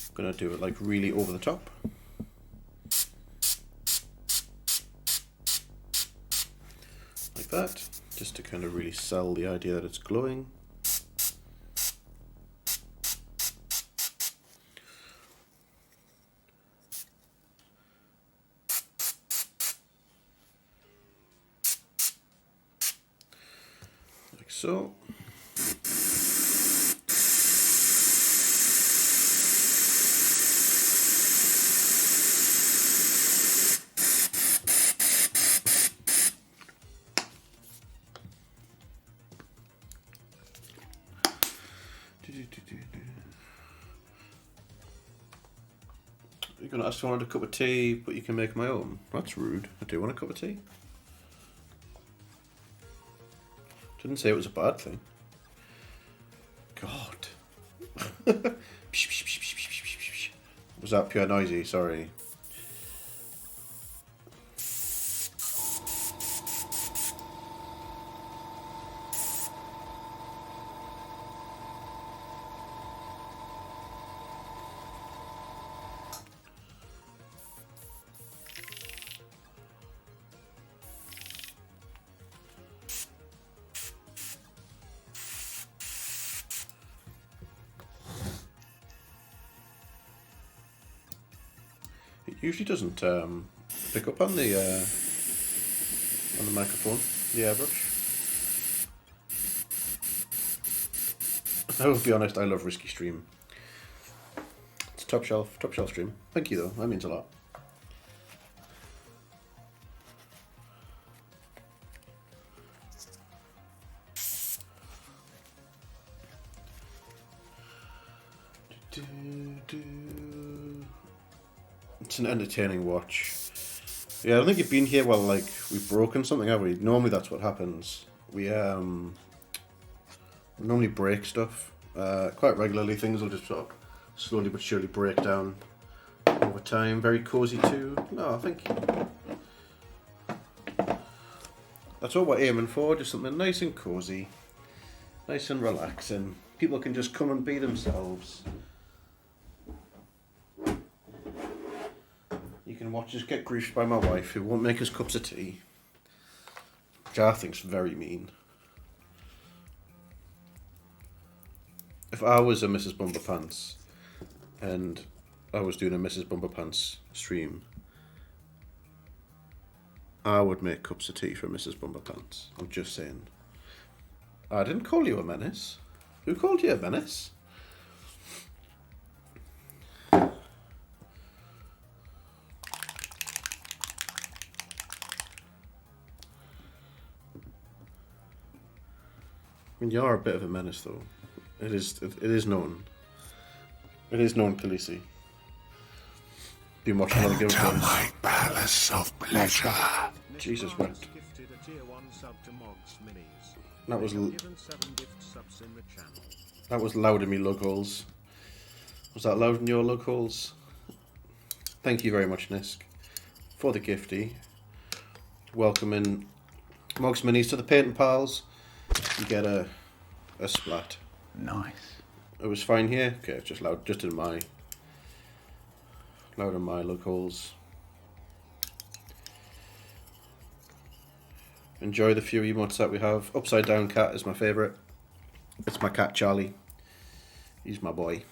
I'm going to do it like really over the top. Like that, just to kind of really sell the idea that it's glowing. Like so. You're going to ask if I want a cup of tea, but you can make my own. That's rude. I do want a cup of tea. Didn't say it was a bad thing. God. Was that pure noisy? Sorry. It usually doesn't pick up on the microphone, the airbrush. I will be honest, I love Risky Stream. It's top shelf stream. Thank you though, that means a lot. It's an entertaining watch. Yeah, I don't think you've been here while like we've broken something, have we? Normally that's what happens. We normally break stuff quite regularly. Things will just sort of slowly but surely break down over time. Very cozy too. No, thank you. That's all we're aiming for. Just something nice and cozy, nice and relaxing. People can just come and be themselves. You can watch us get griefed by my wife, who won't make us cups of tea, which I think's very mean. If I was a Mrs. Bumperpants and I was doing a Mrs. Bumperpants stream, I would make cups of tea for Mrs. Bumperpants. I'm just saying. I didn't call you a menace. Who called you a menace? I mean, you are a bit of a menace, though. It is known. It is known, Khaleesi. Been watching a lot of Game of Thrones. My palace of pleasure. Jesus wept. That was loud in me lug holes. Was that loud in your lug holes? Thank you very much, Nisk, for the gifty. Welcoming Mogs Minis to the Painting Pals. You get a splat. Nice. It was fine here. Okay, it's just loud, just in my lug holes. Enjoy the few emotes that we have. Upside Down Cat is my favourite. It's my cat Charlie. He's my boy.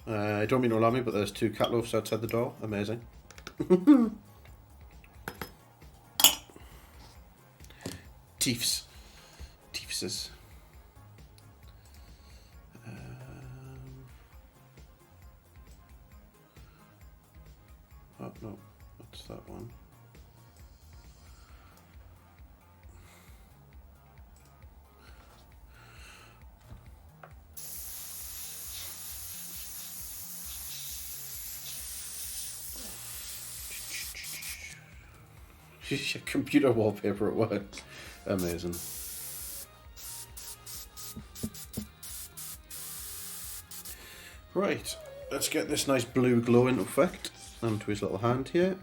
I don't mean to alarm you, but there's 2 cat loafs outside the door. Amazing. Teefs. Teefses. Oh no, that's that one. Computer wallpaper at work. Amazing. Right, let's get this nice blue glow into effect onto his little hand here.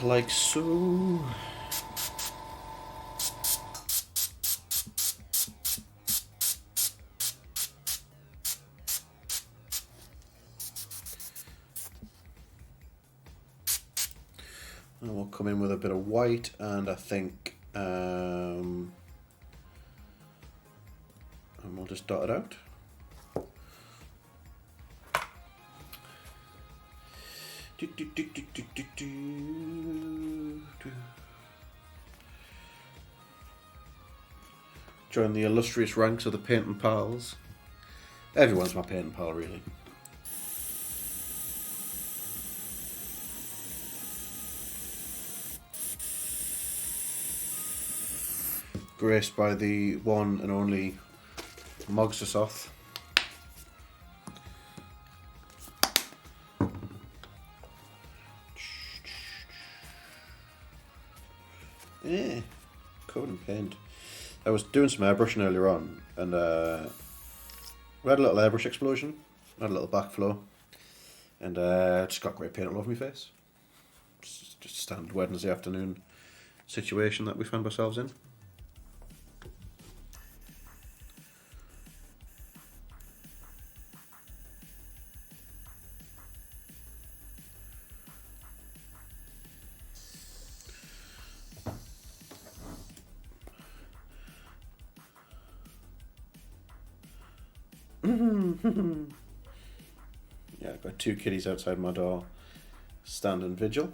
Like so. And we'll come in with a bit of white, and I think, and we'll just dot it out. Join the illustrious ranks of the painting pals. Everyone's my painting pal, really. Graced by the one and only Mogsasoth. Yeah, covered in paint. I was doing some airbrushing earlier on, and we had a little airbrush explosion, had a little backflow, and just got great paint all over my face. Just a standard Wednesday afternoon situation that we found ourselves in. Yeah, I've got two kitties outside my door, standing vigil.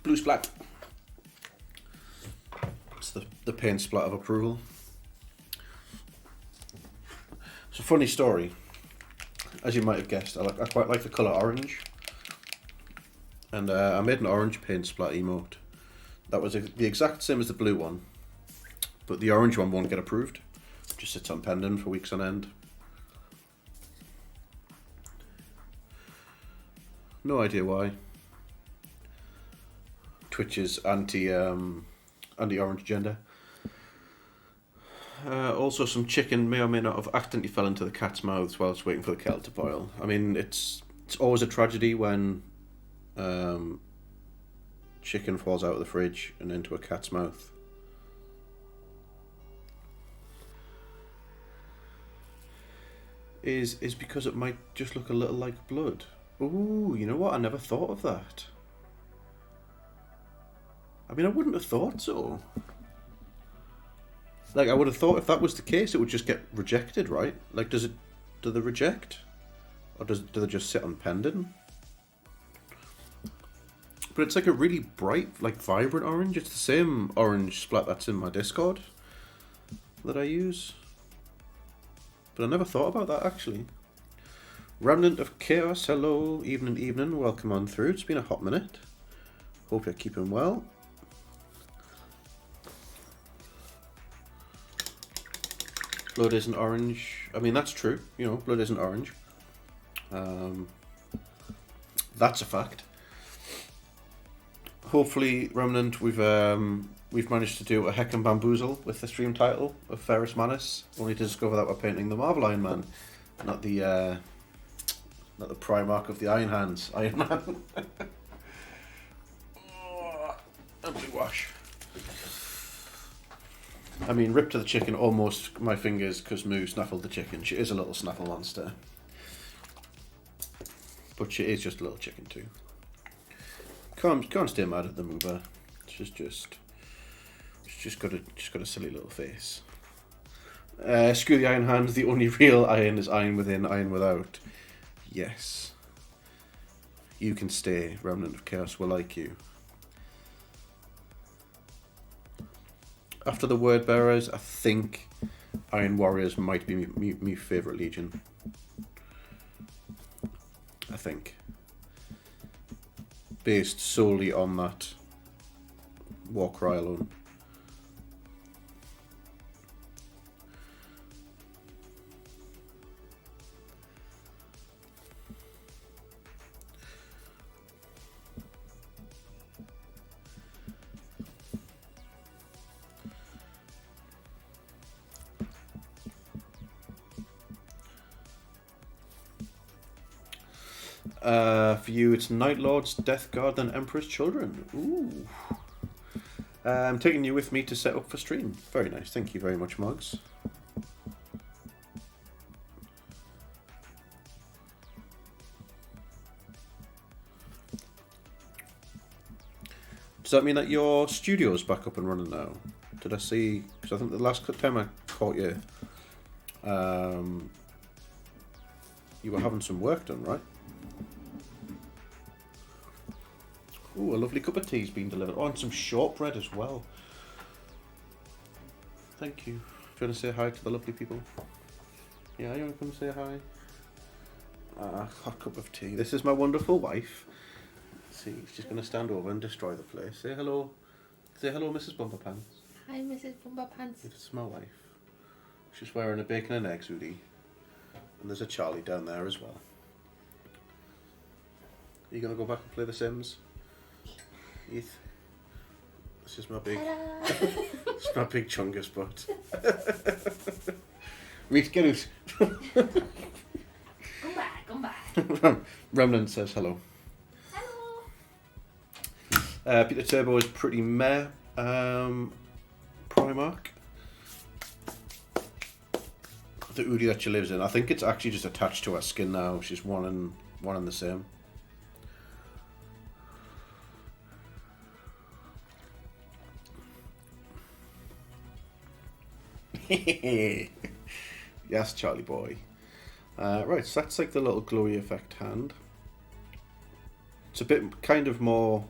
Blue splat. It's the paint splat of approval. It's a funny story. As you might have guessed, I quite like the colour orange. And I made an orange paint splat emote. That was the exact same as the blue one. But the orange one won't get approved. It just sits on pending for weeks on end. No idea why. Twitch's anti-orange agenda. Also, some chicken may or may not have accidentally fell into the cat's mouths whilst waiting for the kettle to boil. I mean, it's always a tragedy when chicken falls out of the fridge and into a cat's mouth. Is because it might just look a little like blood. Ooh, you know what? I never thought of that. I mean, I wouldn't have thought so. Like, I would have thought if that was the case, it would just get rejected, right? Like, do they reject? Or do they just sit on pending? But it's like a really bright, like, vibrant orange. It's the same orange splat that's in my Discord that I use. But I never thought about that, actually. Remnant of Chaos, hello, evening, welcome on through. It's been a hot minute. Hope you're keeping well. Blood isn't orange. I mean, that's true. You know, blood isn't orange. That's a fact. Hopefully, Remnant, we've managed to do a heck and bamboozle with the stream title of Ferris Manus, only to discover that we're painting the Marvel Iron Man, not the Primarch of the Iron Hands Iron Man. Lovely wash. I mean, Rip to the chicken almost my fingers because Moo snaffled the chicken. She is a little snaffle monster. But she is just a little chicken too. Can't stay mad at the mover. She's just got a silly little face. Screw the iron hand. The only real iron is iron within, iron without. Yes. You can stay. Remnant of Chaos will like you. After the Word Bearers, I think Iron Warriors might be my favourite Legion. I think. Based solely on that war cry alone. For you, it's Night Lords, Death Guard, then Emperor's Children. Ooh. I'm taking you with me to set up for stream. Very nice. Thank you very much, Moggs. Does that mean that your studio's back up and running now? Did I see? Because I think the last time I caught you, you were having some work done, right? Ooh, a lovely cup of tea's been delivered. Oh, and some shortbread as well. Thank you. Do you want to say hi to the lovely people? Yeah, you want to come say hi? Hot cup of tea. This is my wonderful wife. See, she's going to stand over and destroy the place. Say hello. Say hello, Mrs. Bumperpants. Hi, Mrs. Bumperpants. This is my wife. She's wearing a bacon and eggs hoodie. And there's a Charlie down there as well. Are you going to go back and play The Sims? Heath, this is my big, this is my big chungus butt. Reach, get out. Come back. Remnant says hello. Hello. Peter Turbo is pretty meh. Primarch. The Udi that she lives in, I think it's actually just attached to her skin now. She's one and the same. Yes, Charlie boy. Right, so that's like the little glowy effect hand. It's a bit kind of more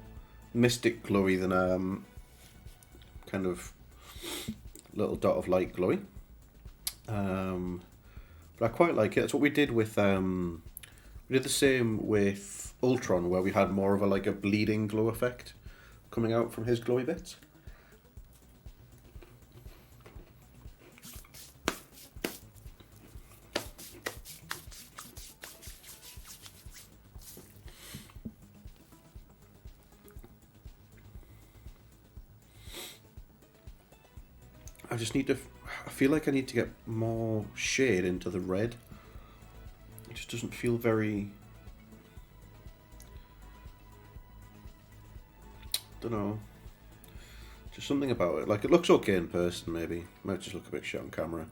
mystic glowy than kind of little dot of light glowy. But I quite like it. It's what we did with we did the same with Ultron, where we had more of a bleeding glow effect coming out from his glowy bits. I just need to. I feel like I need to get more shade into the red. It just doesn't feel very. Don't know. Just something about it. Like, it looks okay in person, maybe. Might just look a bit shit on camera.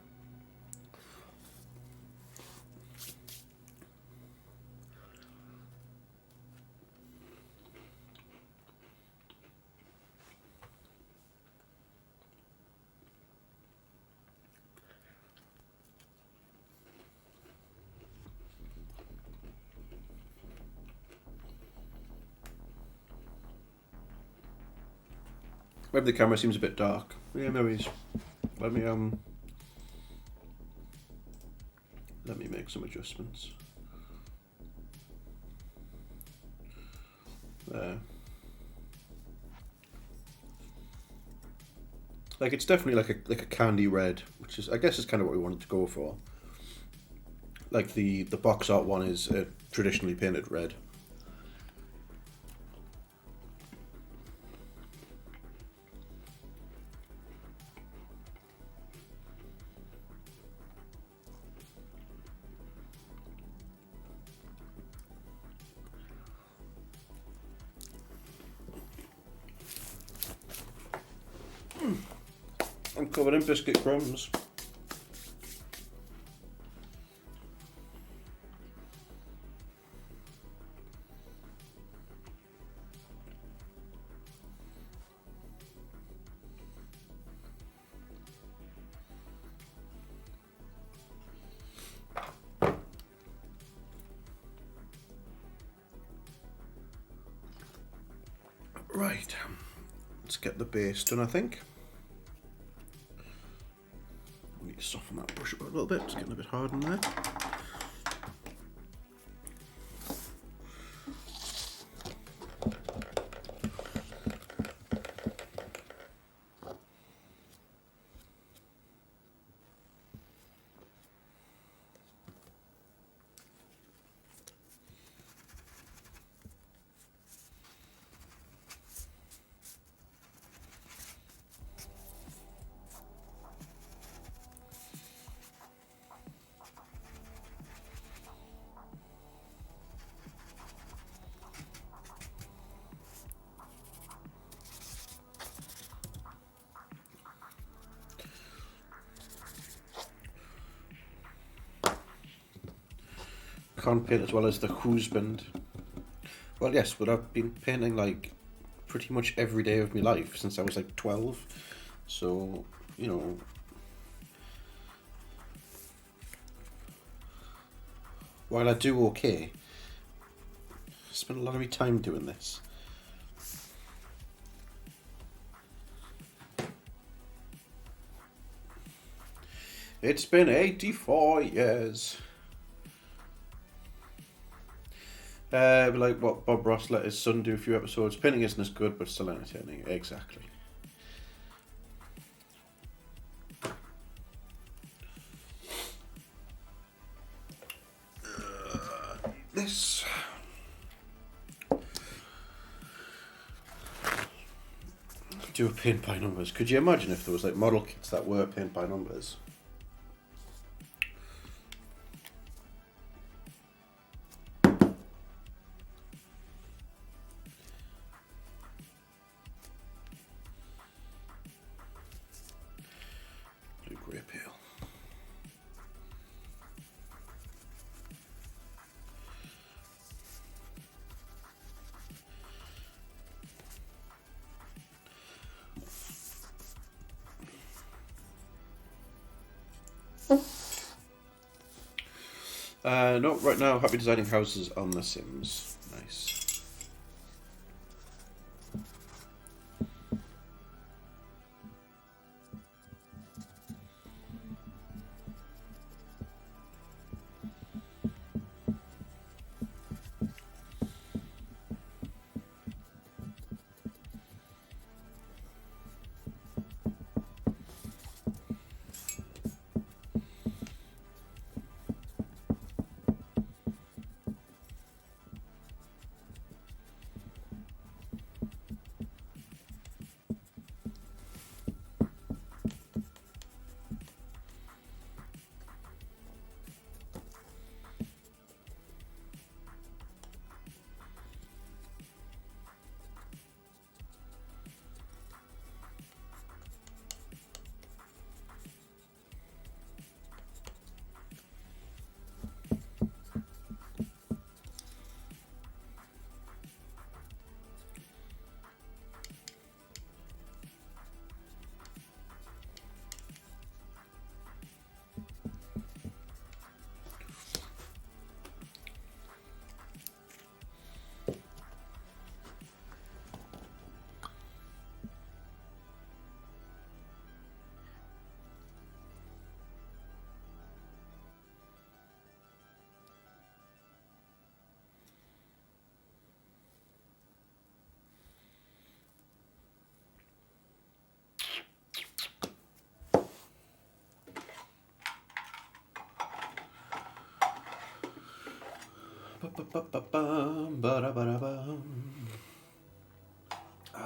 Maybe the camera seems a bit dark. Yeah, maybe it's... Let me make some adjustments. There. Like, it's definitely like a candy red, which is, I guess, is kind of what we wanted to go for. Like the box art one is a traditionally painted red. I'm Covered in biscuit crumbs. Right, let's get the base done, I think. I need to soften that brush up a little bit, it's getting a bit hard in there. Can't paint as well as the husband. Well, yes, but I've been painting like pretty much every day of my life since I was like 12. So, you know, while I do okay, I spend a lot of my time doing this. It's been 84 years. Like what Bob Ross let his son do a few episodes. Painting isn't as good, but still entertaining. Exactly. This. Do a paint by numbers. Could you imagine if there was like model kits that were paint by numbers? Blue-grey pale. No, right now, happy designing houses on The Sims. Nice.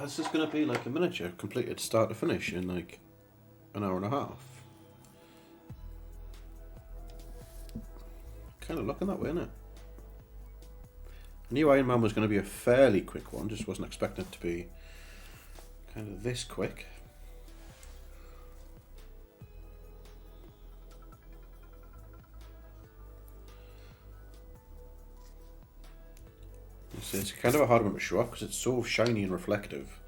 This is going to be like a miniature completed start to finish in like an hour and a half. Kind of looking that way, isn't it? I knew Iron Man was going to be a fairly quick one, just wasn't expecting it to be kind of this quick. It's kind of a hard one to show off because it's so shiny and reflective.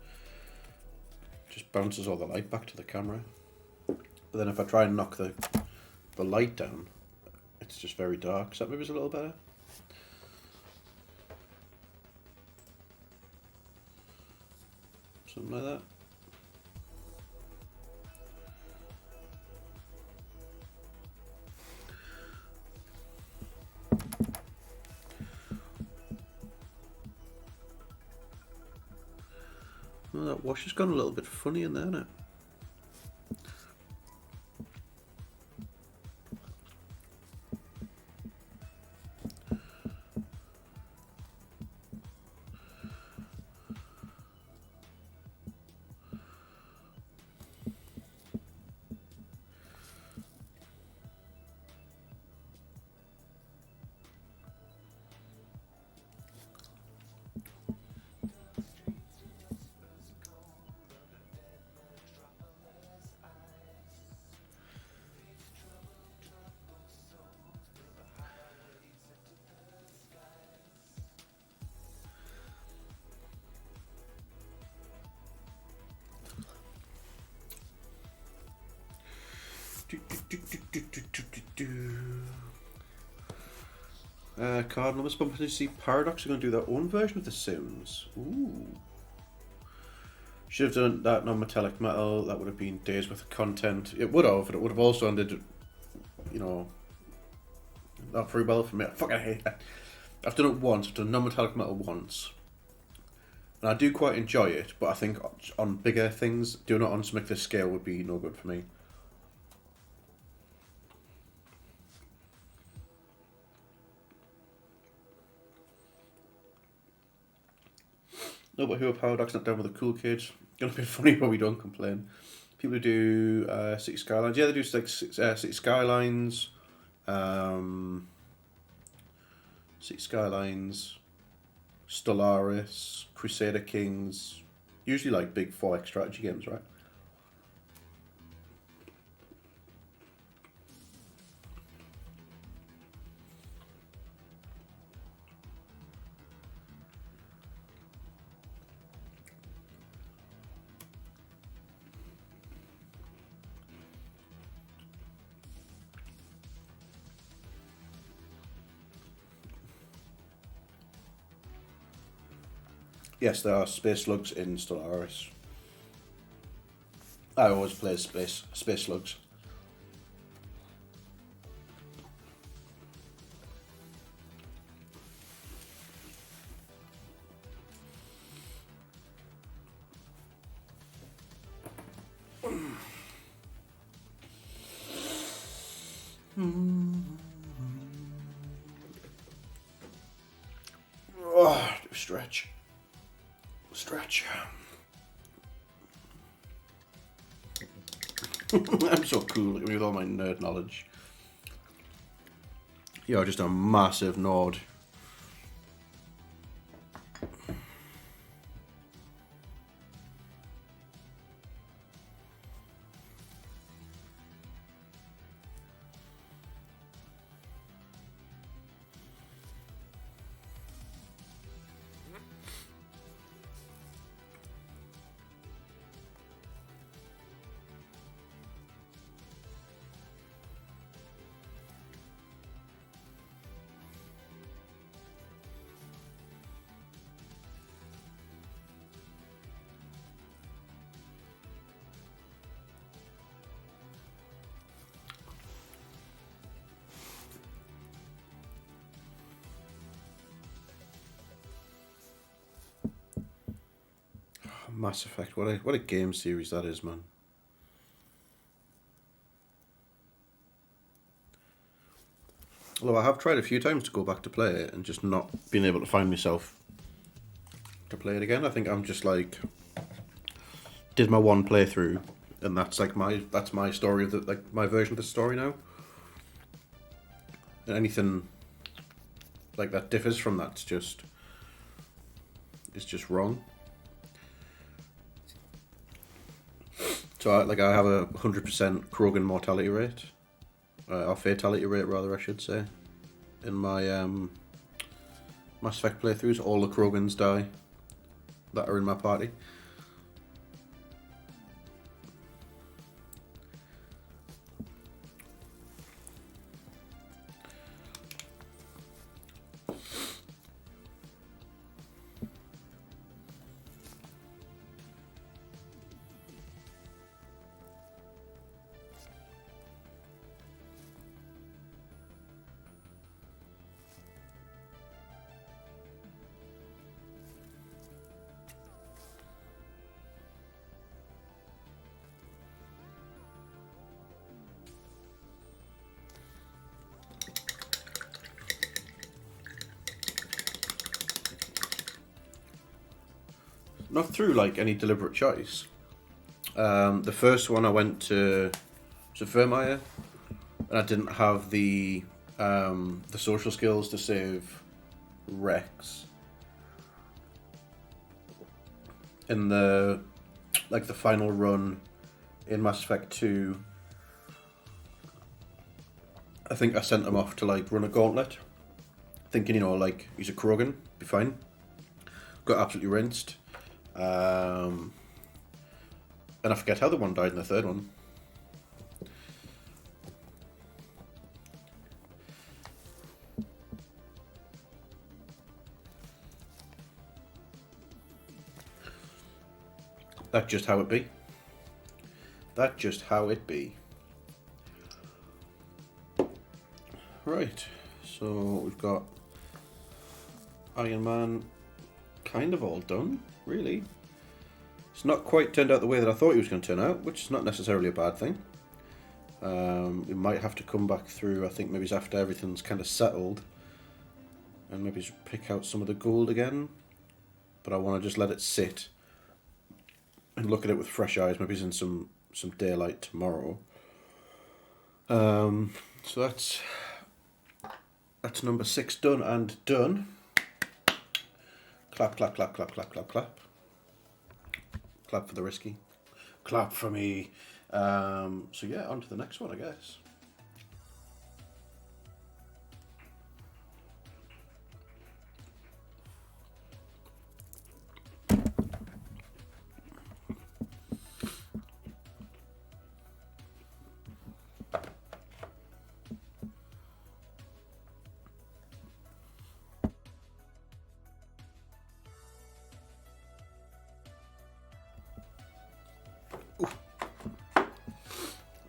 It just bounces all the light back to the camera. But then if I try and knock the light down, it's just very dark. So that maybe is a little better. Something like that. Well, that wash has gone a little bit funny in there, isn't it? Cardinal Miss Bumper to see Paradox are going to do their own version of The Sims. Ooh. Should have done that non-metallic metal. That would have been days worth of content. It would have, but it would have also ended, you know, not very well for me. I fucking hate that. I've done it once. I've done non-metallic metal once. And I do quite enjoy it, but I think on bigger things, doing it on something like this scale would be no good for me. No, but who are Paradox not down with the cool kids? Gonna be funny when we don't complain. People who do City Skylines, yeah, they do like City Skylines, City Skylines, Stellaris, Crusader Kings, usually like big 4X strategy games, right? Yes, there are space slugs in Stellaris. I always play space slugs. Oh, stretch. I'm so cool with all my nerd knowledge. You're just a massive nerd. Mass Effect, what a game series that is, man. Although I have tried a few times to go back to play it and just not been able to find myself to play it again. I think I'm just like did my one playthrough and that's like my story of the, like my version of the story now. And anything like that differs from that it's just wrong. So I have a 100% Krogan mortality rate, or fatality rate rather, I should say, in my Mass Effect playthroughs, all the Krogans die that are in my party. Not through like any deliberate choice. The first one I went to Vermeer, and I didn't have the social skills to save Rex. In the final run in Mass Effect 2, I think I sent him off to like run a gauntlet, thinking, you know, like he's a Krogan, be fine. Got absolutely rinsed. And I forget how the one died in the third one. That's just how it be. That's just how it be. Right, so we've got Iron Man kind of all done, really. It's not quite turned out the way that I thought he was going to turn out, which is not necessarily a bad thing. We might have to come back through, I think maybe it's after everything's kind of settled, and maybe just pick out some of the gold again. But I want to just let it sit and look at it with fresh eyes, maybe it's in some daylight tomorrow. So that's number 6 done and done. Clap, clap, clap, clap, clap, clap, clap. Clap for the risky. Clap for me. So yeah, on to the next one, I guess.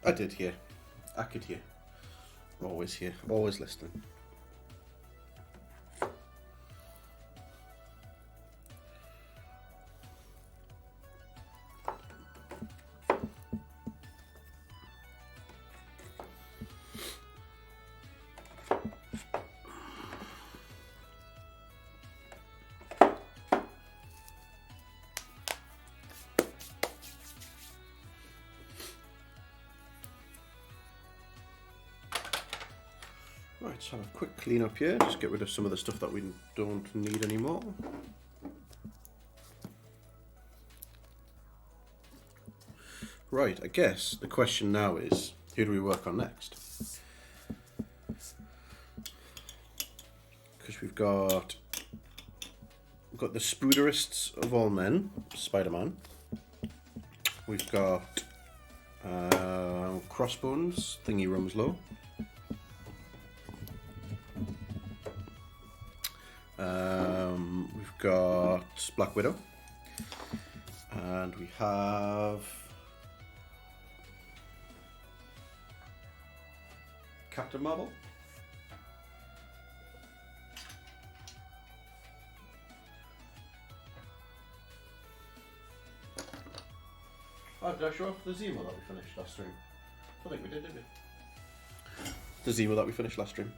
I did hear. I could hear. Always hear. Always listening. Right, let's have a quick clean up here, just get rid of some of the stuff that we don't need anymore. Right, I guess the question now is, who do we work on next? Because we've got the Spooderists of all men, Spider-Man. We've got Crossbones, Thingy Rumslow. We've got Black Widow, and we have Captain Marvel. Oh, did I show off the Zemo that we finished last stream? I think we did, didn't we? The Zemo that we finished last stream.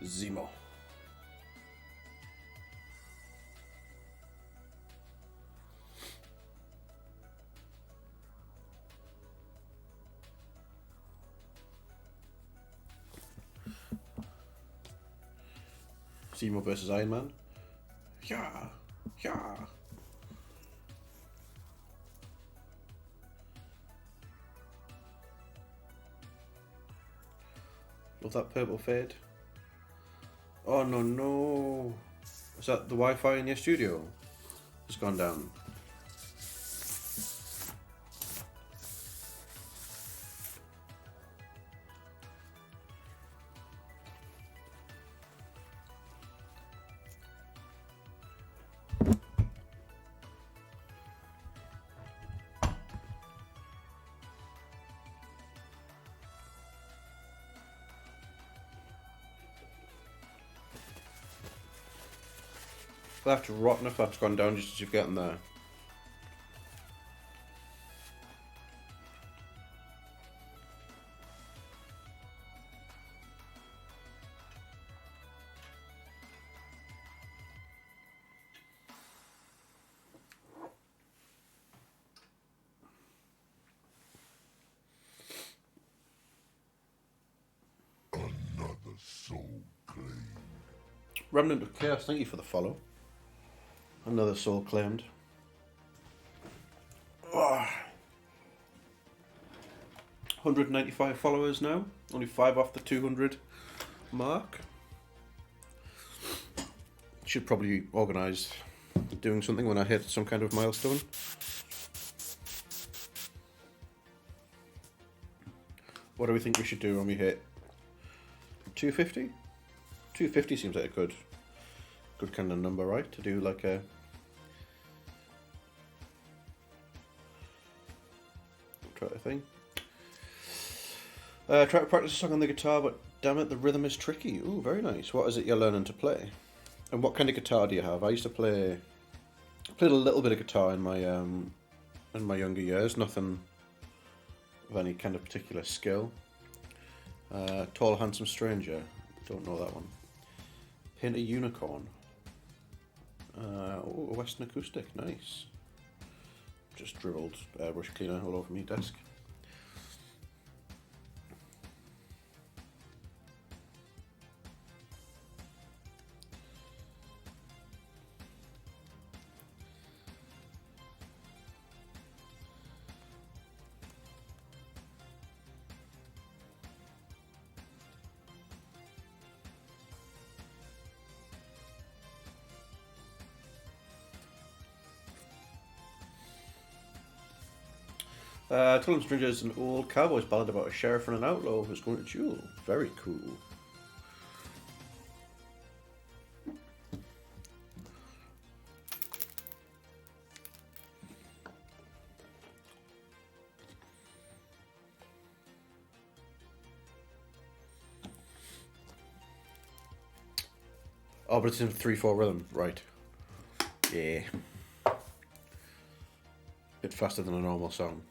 Zemo. Zemo versus Iron Man. Yeah, yeah. Love that purple fade. Oh no, no. Is that the Wi-Fi in your studio? It's gone down. That's rotten if that's gone down just as you're getting there. Another soul claimed. Remnant of Chaos, thank you for the follow. Another soul claimed. Oh. 195 followers now. Only 5 off the 200 mark. Should probably organise doing something when I hit some kind of milestone. What do we think we should do when we hit 250? 250 seems like a good kind of number, right? To do like a... try to think. Try to practice a song on the guitar, but damn it, the rhythm is tricky. Ooh, very nice. What is it you're learning to play? And what kind of guitar do you have? I used to play... played a little bit of guitar in my younger years. Nothing of any kind of particular skill. Tall, Handsome Stranger. Don't know that one. Paint a Unicorn. Oh, a Western Acoustic. Nice. Just dribbled airbrush cleaner all over my desk. Tall and Stranger is an old cowboy's ballad about a sheriff and an outlaw who's going to duel. Very cool. Oh, but it's in 3/4 rhythm, right? Yeah. Bit faster than a normal song.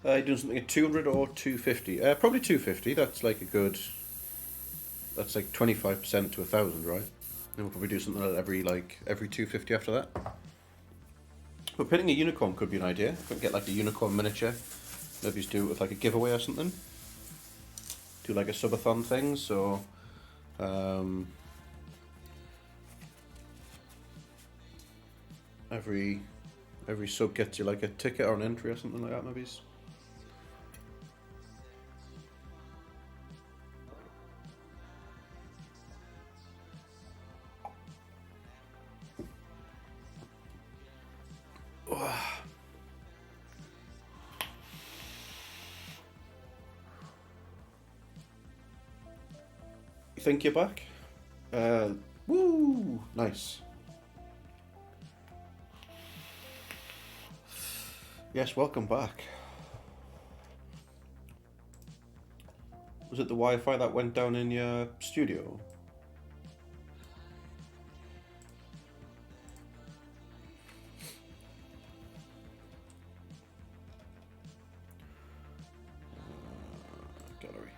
You doing something at 200 or 250? Probably 250. That's like a good. That's like 25% to 1,000, right? Then we'll probably do something like every 250 after that. But painting a unicorn could be an idea. If we can get like a unicorn miniature, maybe just do it with like a giveaway or something. Do like a subathon thing. So. Every sub gets you like a ticket or an entry or something like that, maybe. You think you're back? Woo! Nice. Yes, welcome back. Was it the Wi-Fi that went down in your studio? Gallery.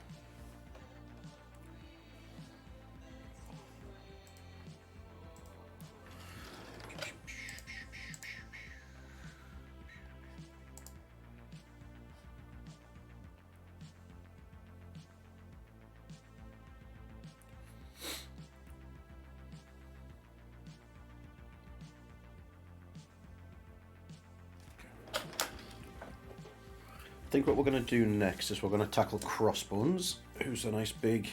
I think what we're going to do next is we're going to tackle Crossbones, who's a nice big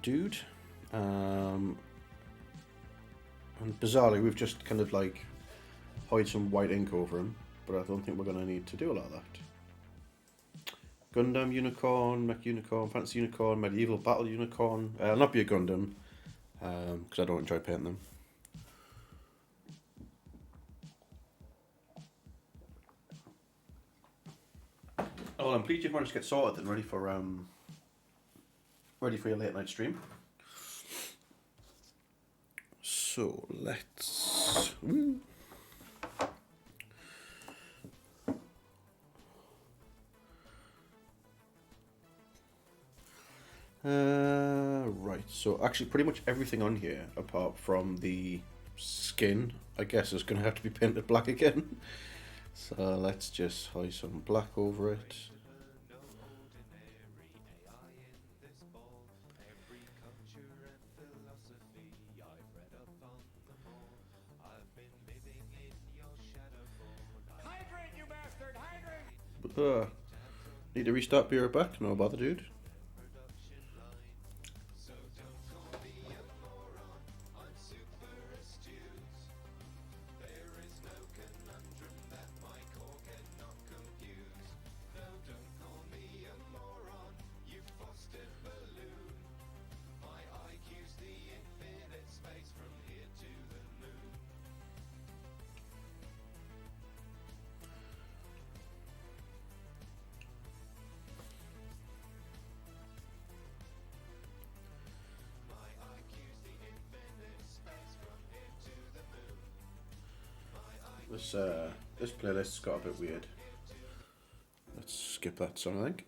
dude. And bizarrely, we've just kind of like hide some white ink over him, but I don't think we're going to need to do a lot of that. Gundam Unicorn, Mech Unicorn, Fantasy Unicorn, Medieval Battle Unicorn. I'll not be a Gundam, because I don't enjoy painting them. Well, I'm pleased you've managed to get sorted and ready for your late night stream. So let's. Right. So actually, pretty much everything on here, apart from the skin, I guess, is going to have to be painted black again. So let's just hide some black over it. Need to restart Beer back? No bother, dude. This playlist's got a bit weird. Let's skip that song, I think.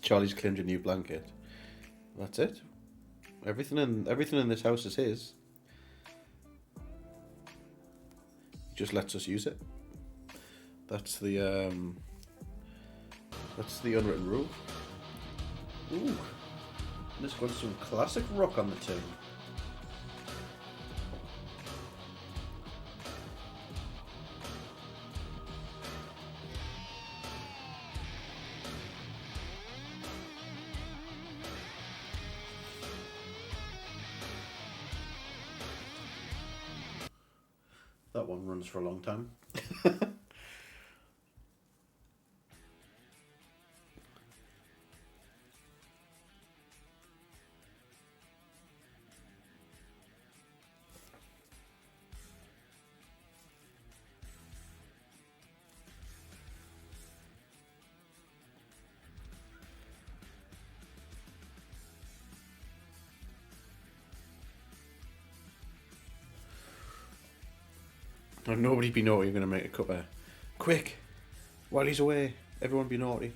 Charlie's claimed a new blanket. That's it. Everything in this house is his. He just lets us use it. That's the unwritten rule. Ooh, this got some classic rock on the tin. That one runs for a long time. And nobody be naughty, you're going to make a cuppa. Quick! While he's away, everyone be naughty.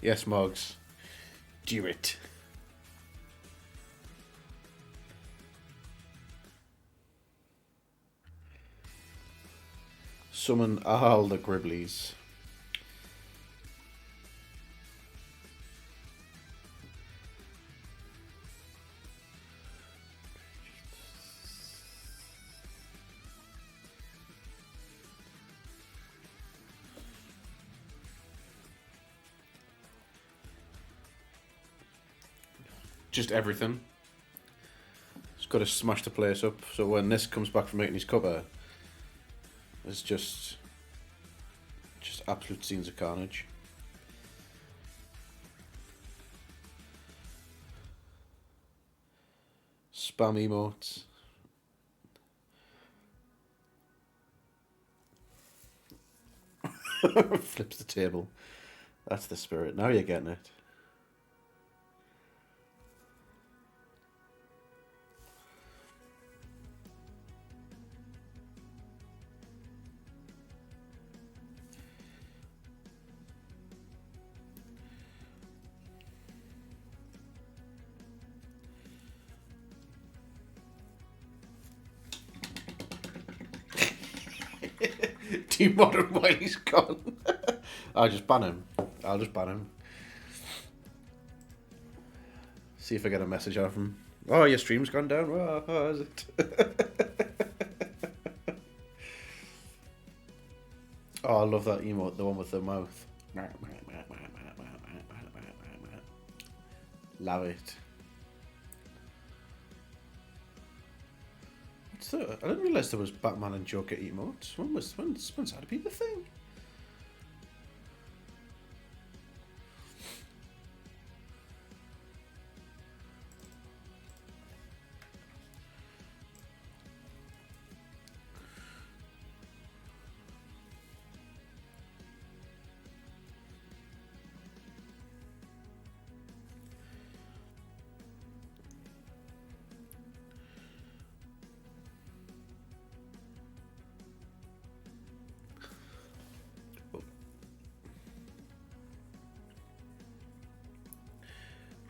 Yes, Moggs. Do it. Summon all the Gribblies. Just everything. It's got to smash the place up. So when this comes back from making his cover, it's just absolute scenes of carnage. Spam emotes. Flips the table. That's the spirit. Now you're getting it. Demon him while he's gone. I'll just ban him. See if I get a message out of him. Oh, your stream's gone down. Oh, is it? Oh, I love that emote, the one with the mouth. Love it. What's that? I didn't realise there was Batman and Joker emotes. When's that to be the thing?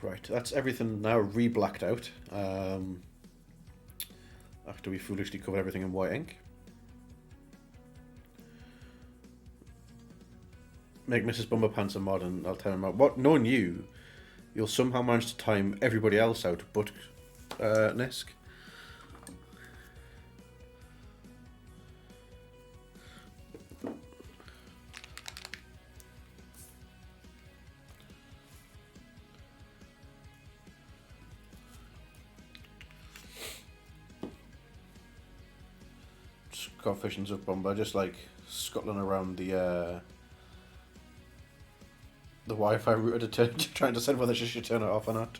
Right, that's everything now re-blacked out. After we foolishly covered everything in white ink. Make Mrs. Bumperpants a mod and I'll tell him about what. Knowing you, you'll somehow manage to time everybody else out but Nisk. Got visions of Bumper just like scuttling around the Wi-Fi router to trying to decide whether she should turn it off or not.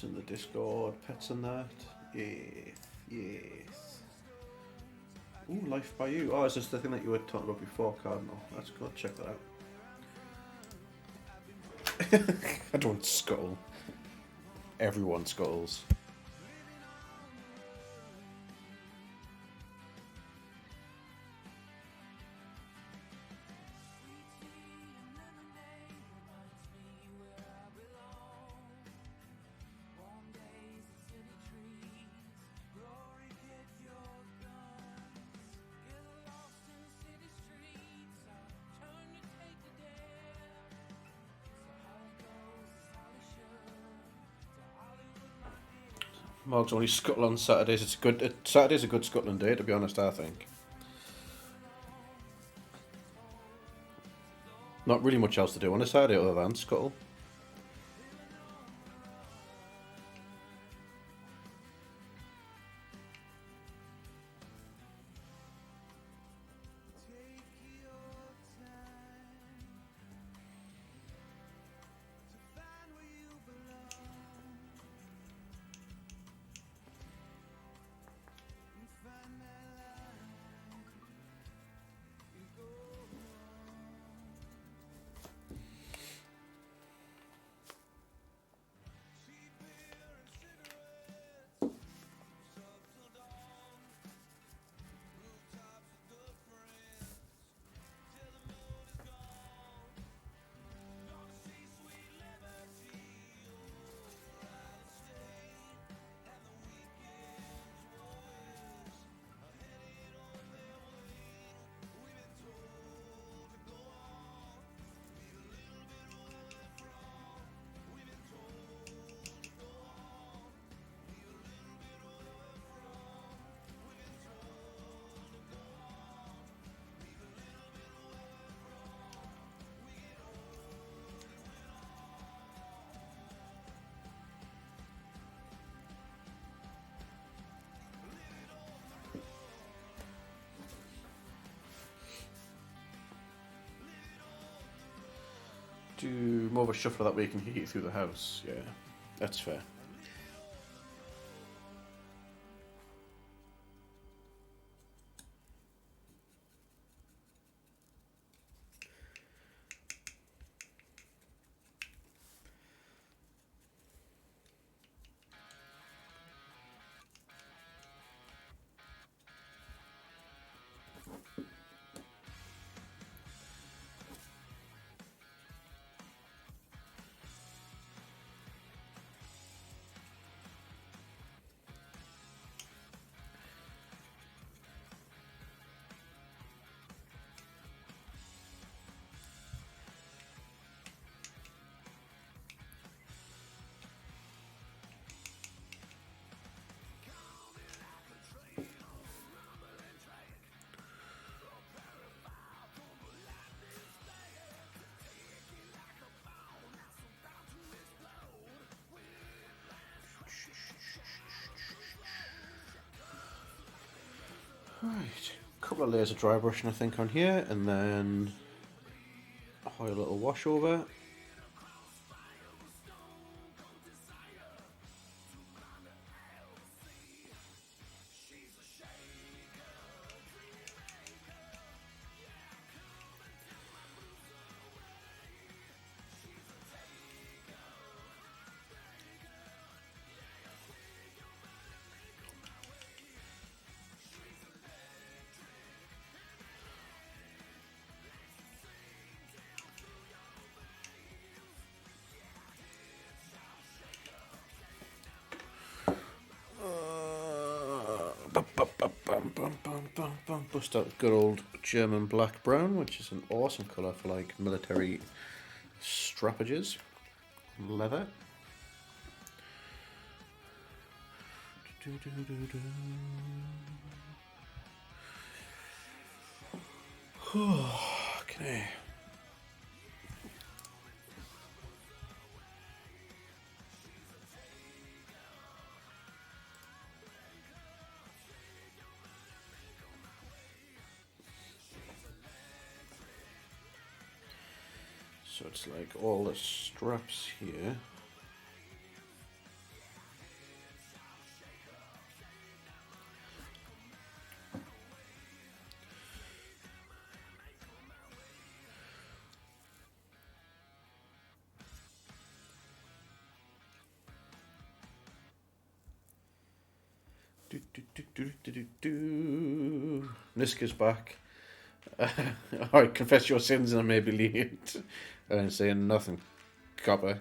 Pets in the Discord, pets and that. Yes, yes. Ooh, Life by You. Oh, is this the thing that you were talking about before, Cardinal? Let's go check that out. I don't scuttle. Everyone scuttles. Mog's only scuttle on Saturdays. Saturday's a good scuttling day, to be honest, I think. Not really much else to do on a Saturday other than scuttle. Do more of a shuffle that way you can hear you through the house. Yeah, that's fair. Right, a couple of layers of dry brushing I think on here, and then a little wash over. Bust out good old German black brown, which is an awesome colour for like military strappages, leather. Okay. So it's like all the straps here. Niska's back. Alright, confess your sins and I may be lenient. And saying nothing. Copper.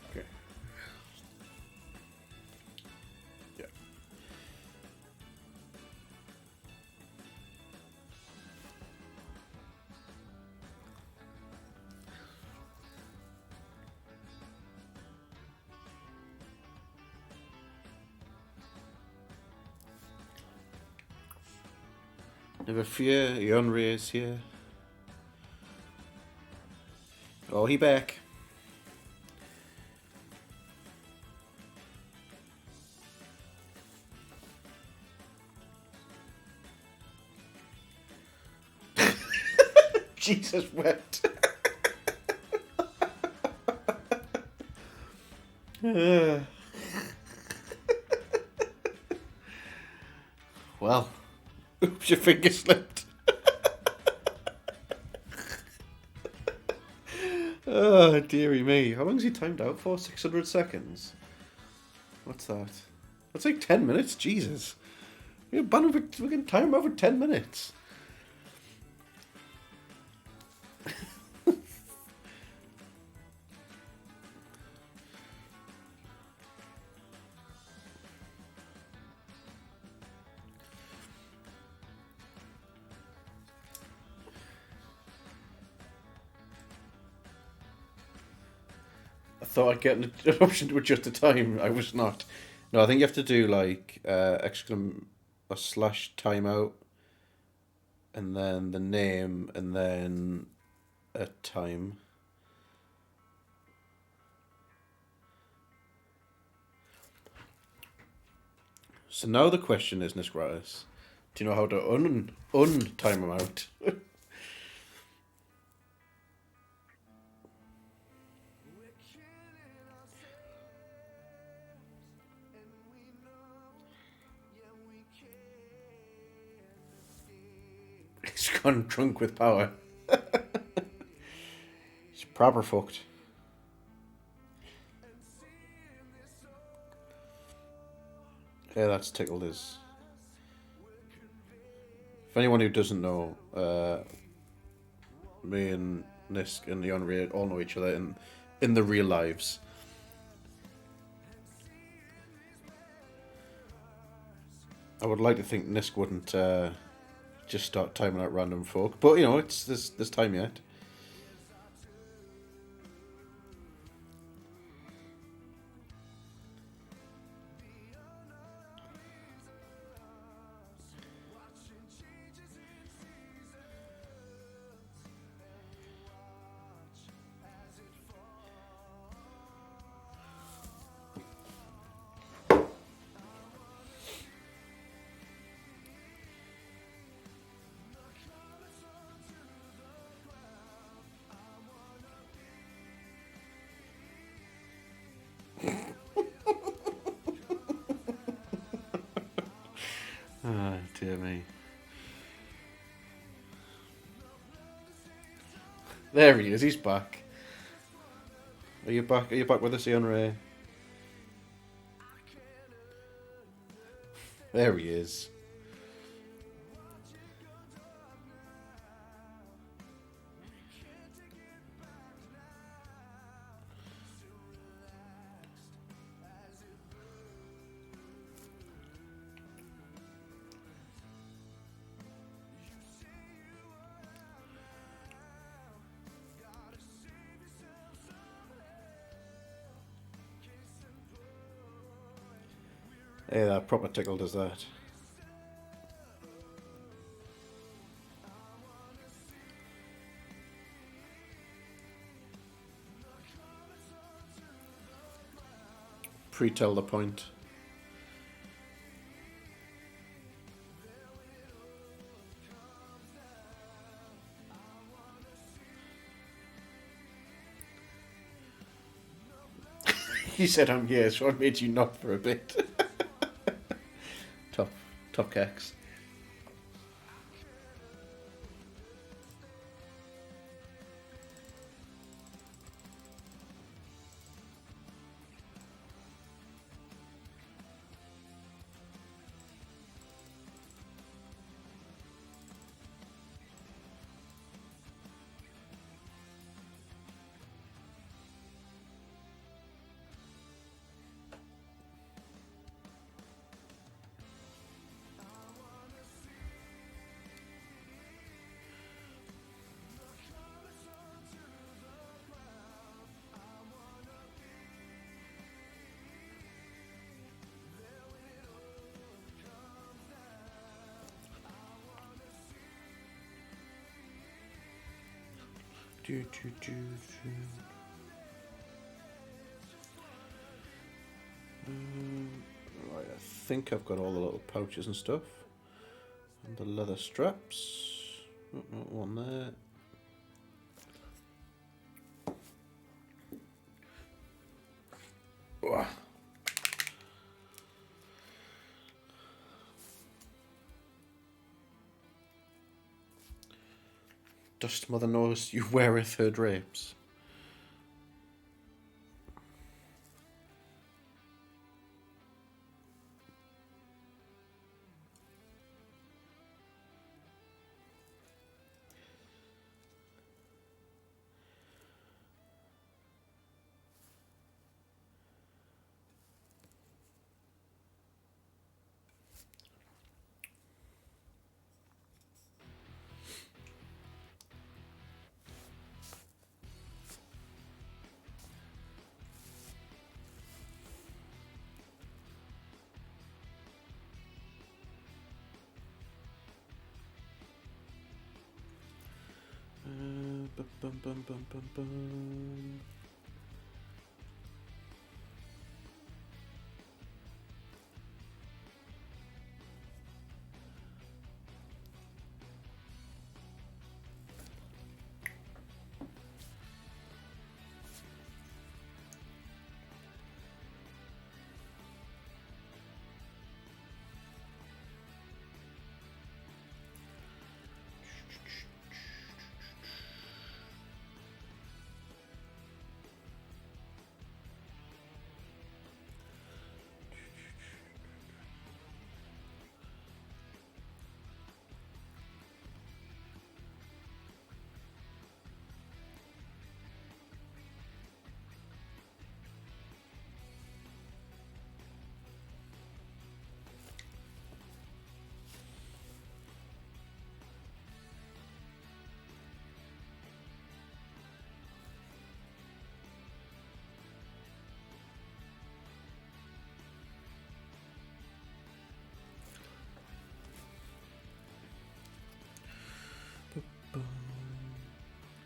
Okay. Yeah. Never fear, Yonri is here. Oh, he back. Jesus wept. Well, oops, your finger slipped. Oh, dearie me. How long's he timed out for? 600 seconds? What's that? That's like 10 minutes? Jesus. We can time him over 10 minutes. I thought I'd get an option to adjust the time. I was not. No, I think you have to do like exclam a slash timeout, and then the name, and then a time. So now the question is, Nisgratis, do you know how to time them out? He's gone drunk with power. He's proper fucked. Yeah, that's tickled his. For anyone who doesn't know, me and Nisk and the Unreal all know each other in the real lives. I would like to think Nisk wouldn't just start timing out random folk, but you know, it's there's time yet. Ah, dear me. There he is, he's back. Are you back? Are you back with us, Ian Ray? There he is. Hey, that proper tickle does that. Pre-tell the point. He said I'm here, so I made you knock for a bit. Top cakes. Right, I think I've got all the little pouches and stuff. And the leather straps. Oh, not one there. Oh. Dust Mother knows you weareth her drapes. Bum, bum, bum, bum, bum.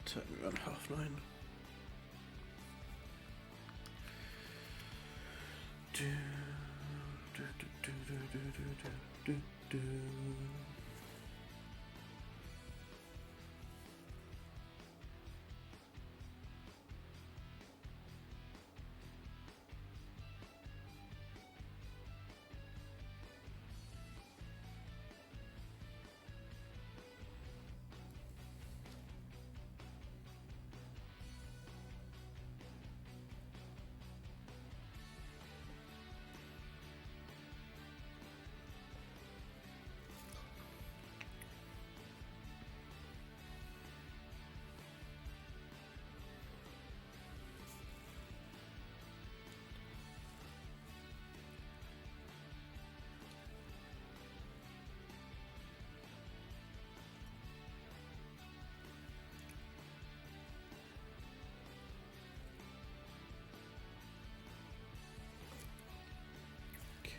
Tell me around 9:30. Do, do, do, do, do, do, do, do, do.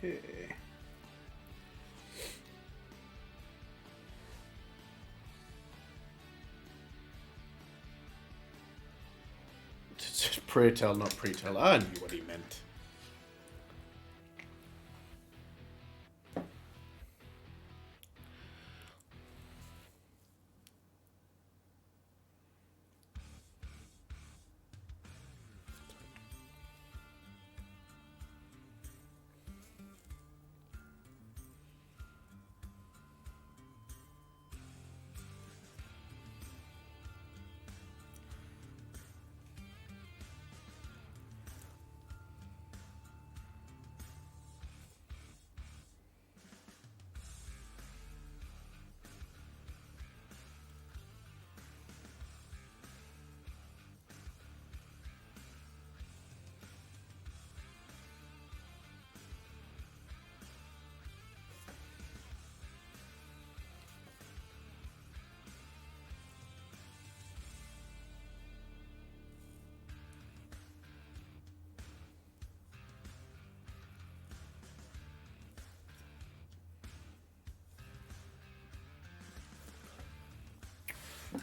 Okay. It's just pray tell, not pre-tell. I knew what he meant.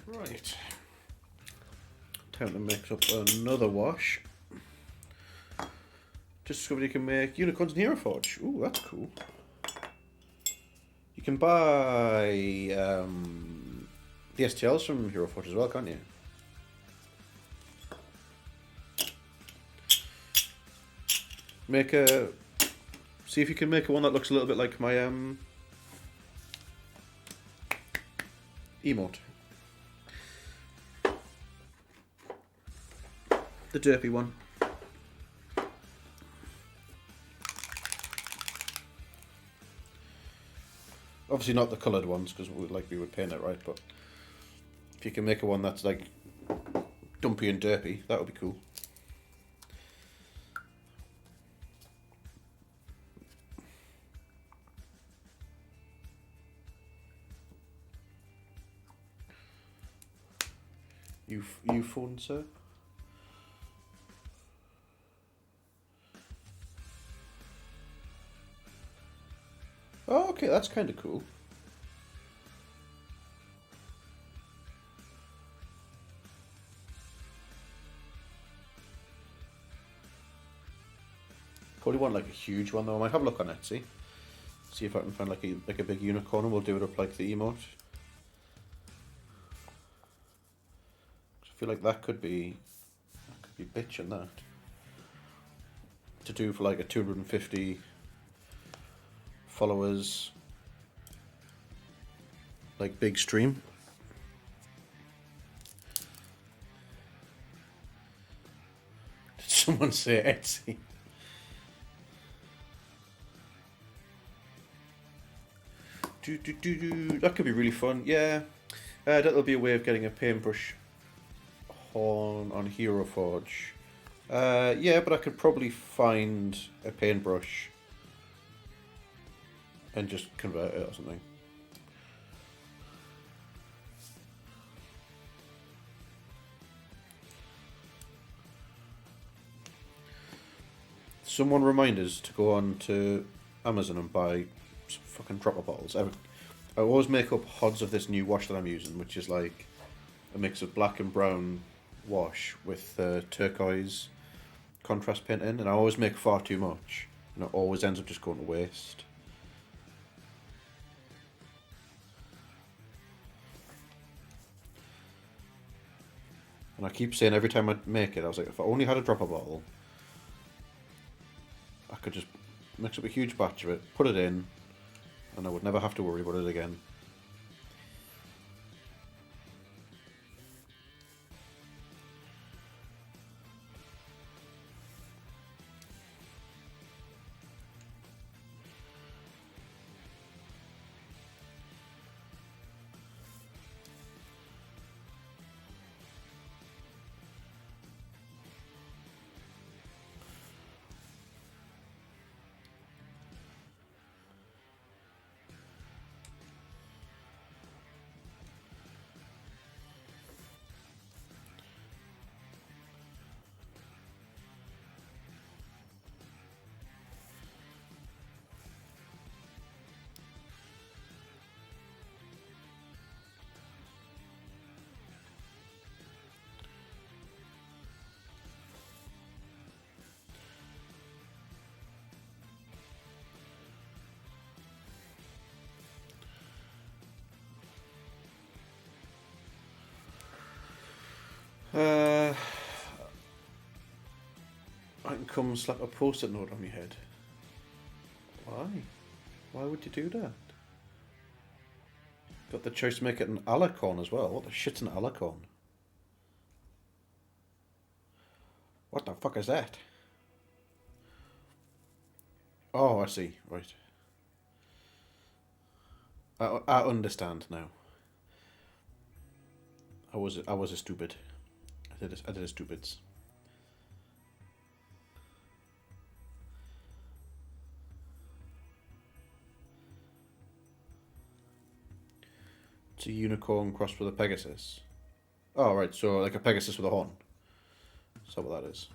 Right. Time to mix up another wash. Just discovered you can make unicorns in Hero Forge. Ooh, that's cool. You can buy the STLs from Hero Forge as well, can't you? Make a... See if you can make one that looks a little bit like my emote. The derpy one. Obviously not the coloured ones, because we would paint it right, but if you can make a one that's like dumpy and derpy, that would be cool. You phone, sir? Oh, okay, that's kind of cool. Probably want like a huge one though. I might have a look on Etsy. See if I can find like a big unicorn and we'll do it up like the emote. I feel like that could be bitching that. To do for like a 250 followers like big stream. Did someone say Etsy? That could be really fun. Yeah, that'll be a way of getting a paintbrush on Hero Forge. Yeah, but I could probably find a paintbrush and just convert it or something. Someone remind us to go on to Amazon and buy some fucking dropper bottles. I always make up HODs of this new wash that I'm using, which is like a mix of black and brown wash with turquoise contrast paint in, and I always make far too much, and it always ends up just going to waste. And I keep saying every time I make it, I was like, if I only had a dropper bottle, I could just mix up a huge batch of it, put it in, and I would never have to worry about it again. I can come slap a post-it note on your head. Why? Why would you do that? Got the choice to make it an alicorn as well. What the shit's an alicorn? What the fuck is that? Oh, I see. Right. I understand now. I was a stupid. I did a stupids. It's a unicorn crossed with a Pegasus. Oh, right. So like a Pegasus with a horn. Is that what that is?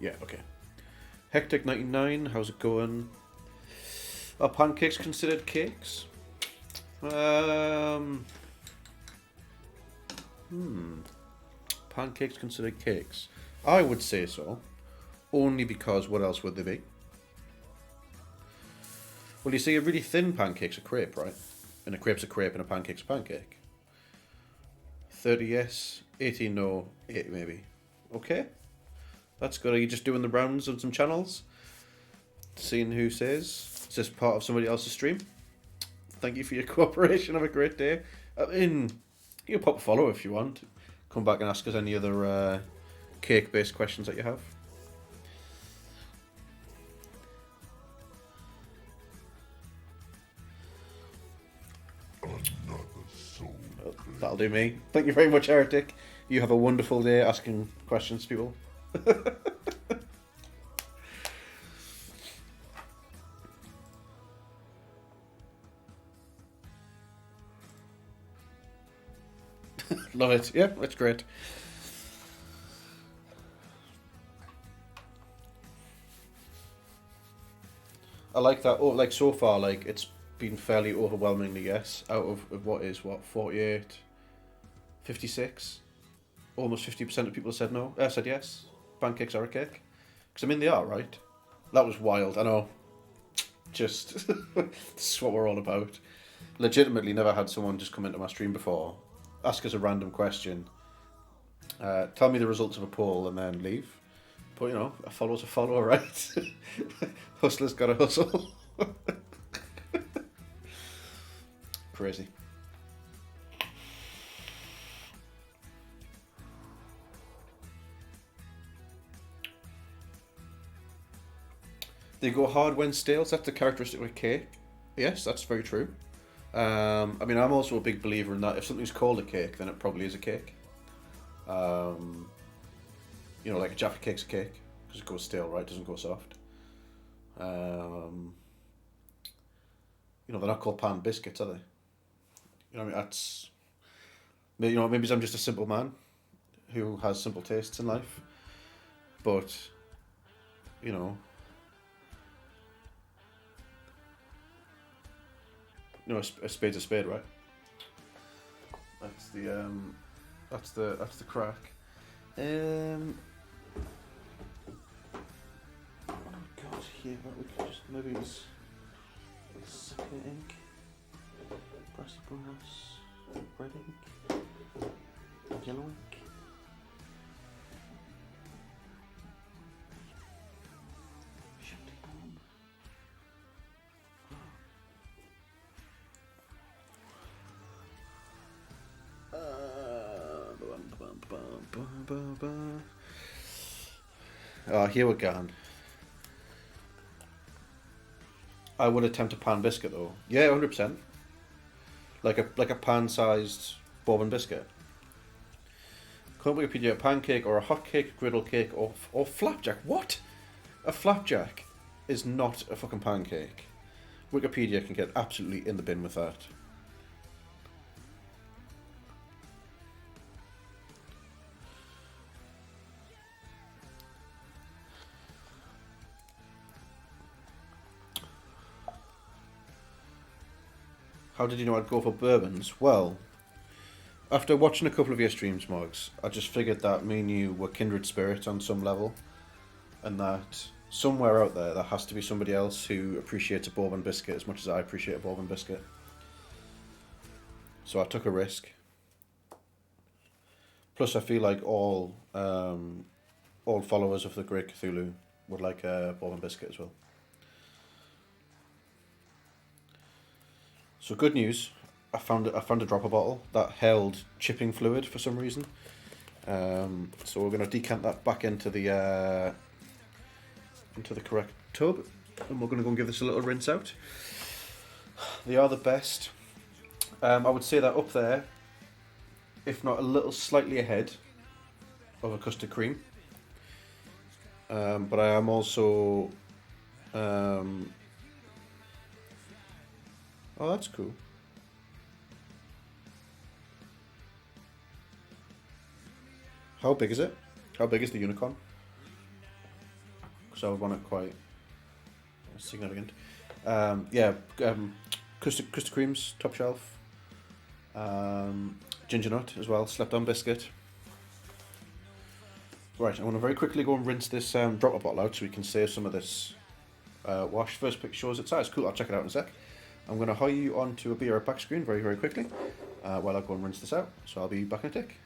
Yeah. Okay. Hectic99, how's it going? Are pancakes considered cakes? Pancakes considered cakes? I would say so. Only because what else would they be? Well, you see, a really thin pancake's a crepe, right? And a crepe's a crepe and a pancake's a pancake. 30 yes, 18 no, 8 maybe. Okay. That's good. Are you just doing the rounds on some channels? Seeing who says? Is this part of somebody else's stream? Thank you for your cooperation. Have a great day. I mean, you can pop a follow if you want. Come back and ask us any other cake-based questions that you have. That'll do me. Thank you very much, Heretic. You have a wonderful day asking questions to people. Love it. Yeah, that's great. I like that. Oh, like so far, like it's been fairly overwhelmingly yes. Out of what is 48, 56, almost 50% of people said no. Said yes. Pancakes are a cake. Because I mean they are, right? That was wild. I know. Just this is what we're all about. Legitimately, never had someone just come into my stream before, ask us a random question, tell me the results of a poll, and then leave. But you know, a follow's a follower, right? Hustler's got to hustle. Crazy. They go hard when stale. That's the characteristic of a cake. Yes, that's very true. I mean, I'm also a big believer in that if something's called a cake, then it probably is a cake. You know, like a Jaffa cake's a cake because it goes stale, right? It doesn't go soft. You know, they're not called pan biscuits, are they? You know, I mean, that's, you know, maybe I'm just a simple man who has simple tastes in life, but you know, a spade's a spade, right? That's the crack. Oh god, here, we could just maybe use sucker ink, brassy brass, red ink, yellow ink. Oh, here we're going. I would attempt a pan biscuit though. Yeah, 100%. Like a pan-sized bourbon biscuit. Can't Wikipedia a pancake or a hot cake, griddle cake, or flapjack? What? A flapjack is not a fucking pancake. Wikipedia can get absolutely in the bin with that. How did you know I'd go for bourbons? Well, after watching a couple of your streams, Moggs, I just figured that me and you were kindred spirits on some level, and that somewhere out there has to be somebody else who appreciates a bourbon biscuit as much as I appreciate a bourbon biscuit. So I took a risk, Plus, I feel like all followers of the Great Cthulhu would like a bourbon biscuit as well. So good news, I found a dropper bottle that held chipping fluid for some reason. So we're going to decant that back into the correct tub, and we're going to go and give this a little rinse out. They are the best. I would say that up there, if not a little slightly ahead of a custard cream. But I am also... oh, that's cool. How big is it? How big is the unicorn? Because I would want it quite significant. Custard creams, top shelf. Ginger nut as well, slept on biscuit. Right, I want to very quickly go and rinse this dropper bottle out so we can save some of this wash. First pick shows its size. Cool, I'll check it out in a sec. I'm going to hie you onto a beer back screen very, very quickly while I go and rinse this out. So I'll be back in a tick.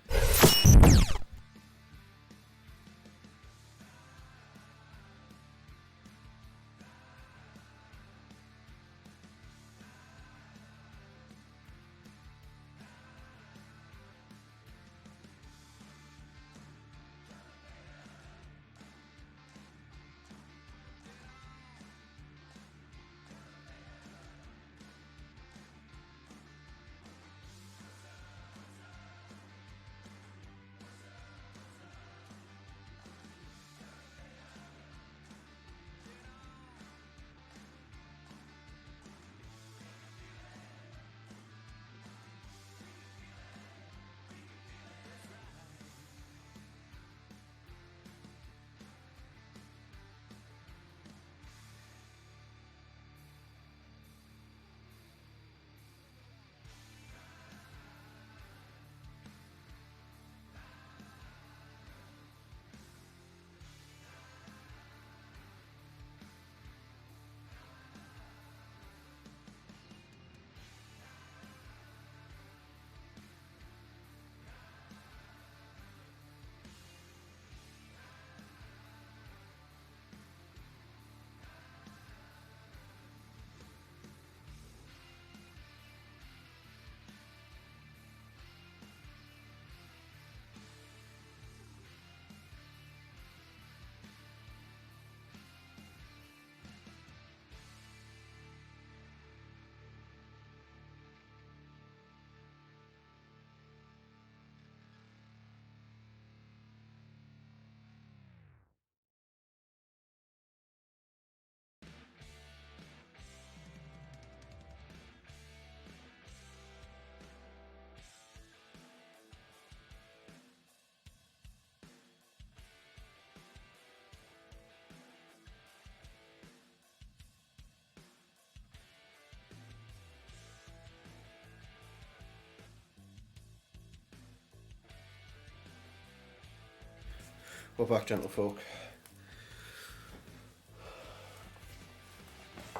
We're back, gentlefolk.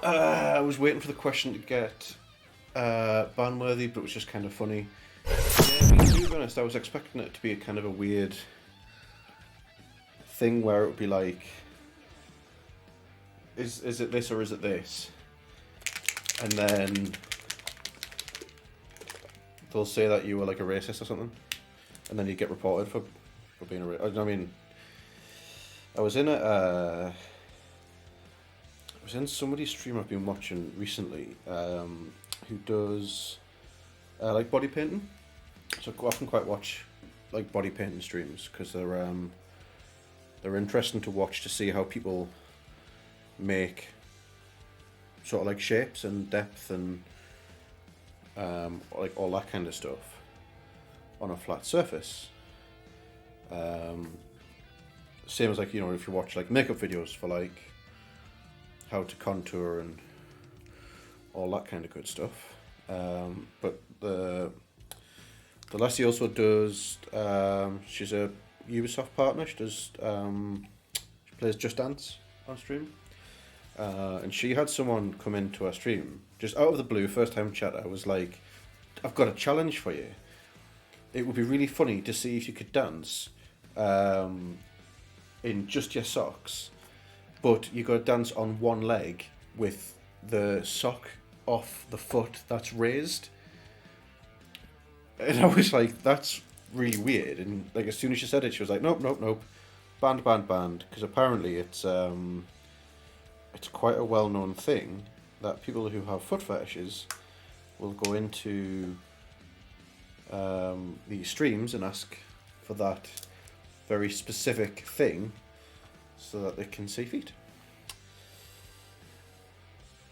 I was waiting for the question to get ban-worthy, but it was just kind of funny. Yeah, to be honest, I was expecting it to be a kind of a weird thing where it would be like, is it this or is it this? And then they'll say that you were like a racist or something, and then you get reported for being a racist. I mean, I was in somebody's stream I've been watching recently, who does like body painting. So I often quite watch like body painting streams because they're interesting to watch to see how people make sort of like shapes and depth and like all that kind of stuff on a flat surface. Same as like, you know, if you watch like makeup videos for like how to contour and all that kind of good stuff. But the lassie also does, she's a Ubisoft partner, she plays Just Dance on stream. And she had someone come into our stream, just out of the blue, first time chat, I was like, I've got a challenge for you. it would be really funny to see if you could dance in just your socks, but you got to dance on one leg with the sock off the foot that's raised. And I was like, that's really weird. And like as soon as she said it, she was like, nope, nope, nope, banned, banned, banned. Because apparently it's quite a well-known thing that people who have foot fetishes will go into the streams and ask for that very specific thing so that they can see feet.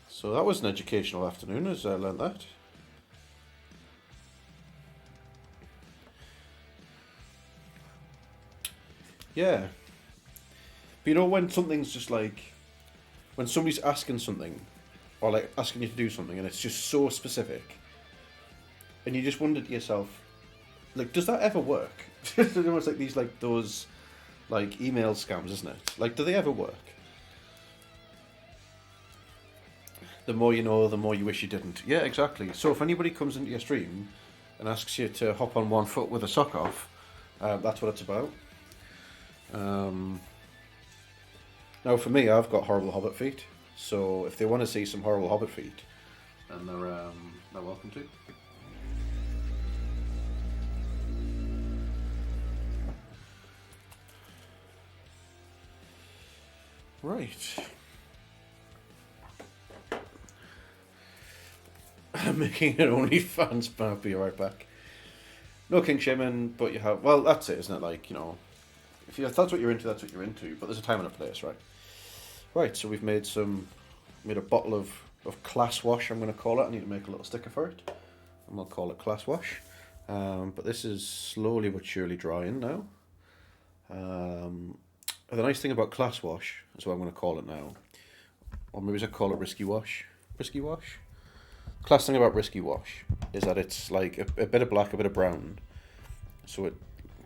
So that was an educational afternoon as I learned that. Yeah. But you know when something's just like, when somebody's asking something, or like asking you to do something and it's just so specific, and you just wonder to yourself, like, does that ever work? It's almost like these, like, those, like, email scams, isn't it? Like, do they ever work? The more you know, the more you wish you didn't. Yeah, exactly. So if anybody comes into your stream and asks you to hop on one foot with a sock off, that's what it's about. Now, for me, I've got horrible hobbit feet, so if they want to see some horrible hobbit feet, then they're welcome to. Right. I'm making an OnlyFans, but I'll be right back. No king shaming, but you have... Well, that's it, isn't it? Like, you know, if that's what you're into, that's what you're into. But there's a time and a place, right? Right, so we've made a bottle of Class Wash, I'm going to call it. I need to make a little sticker for it. And we'll call it Class Wash. But this is slowly but surely drying now. The nice thing about Class Wash is what I'm going to call it now. Or maybe I should call it Risky Wash. Risky Wash? Class thing about Risky Wash is that it's like a bit of black, a bit of brown. So it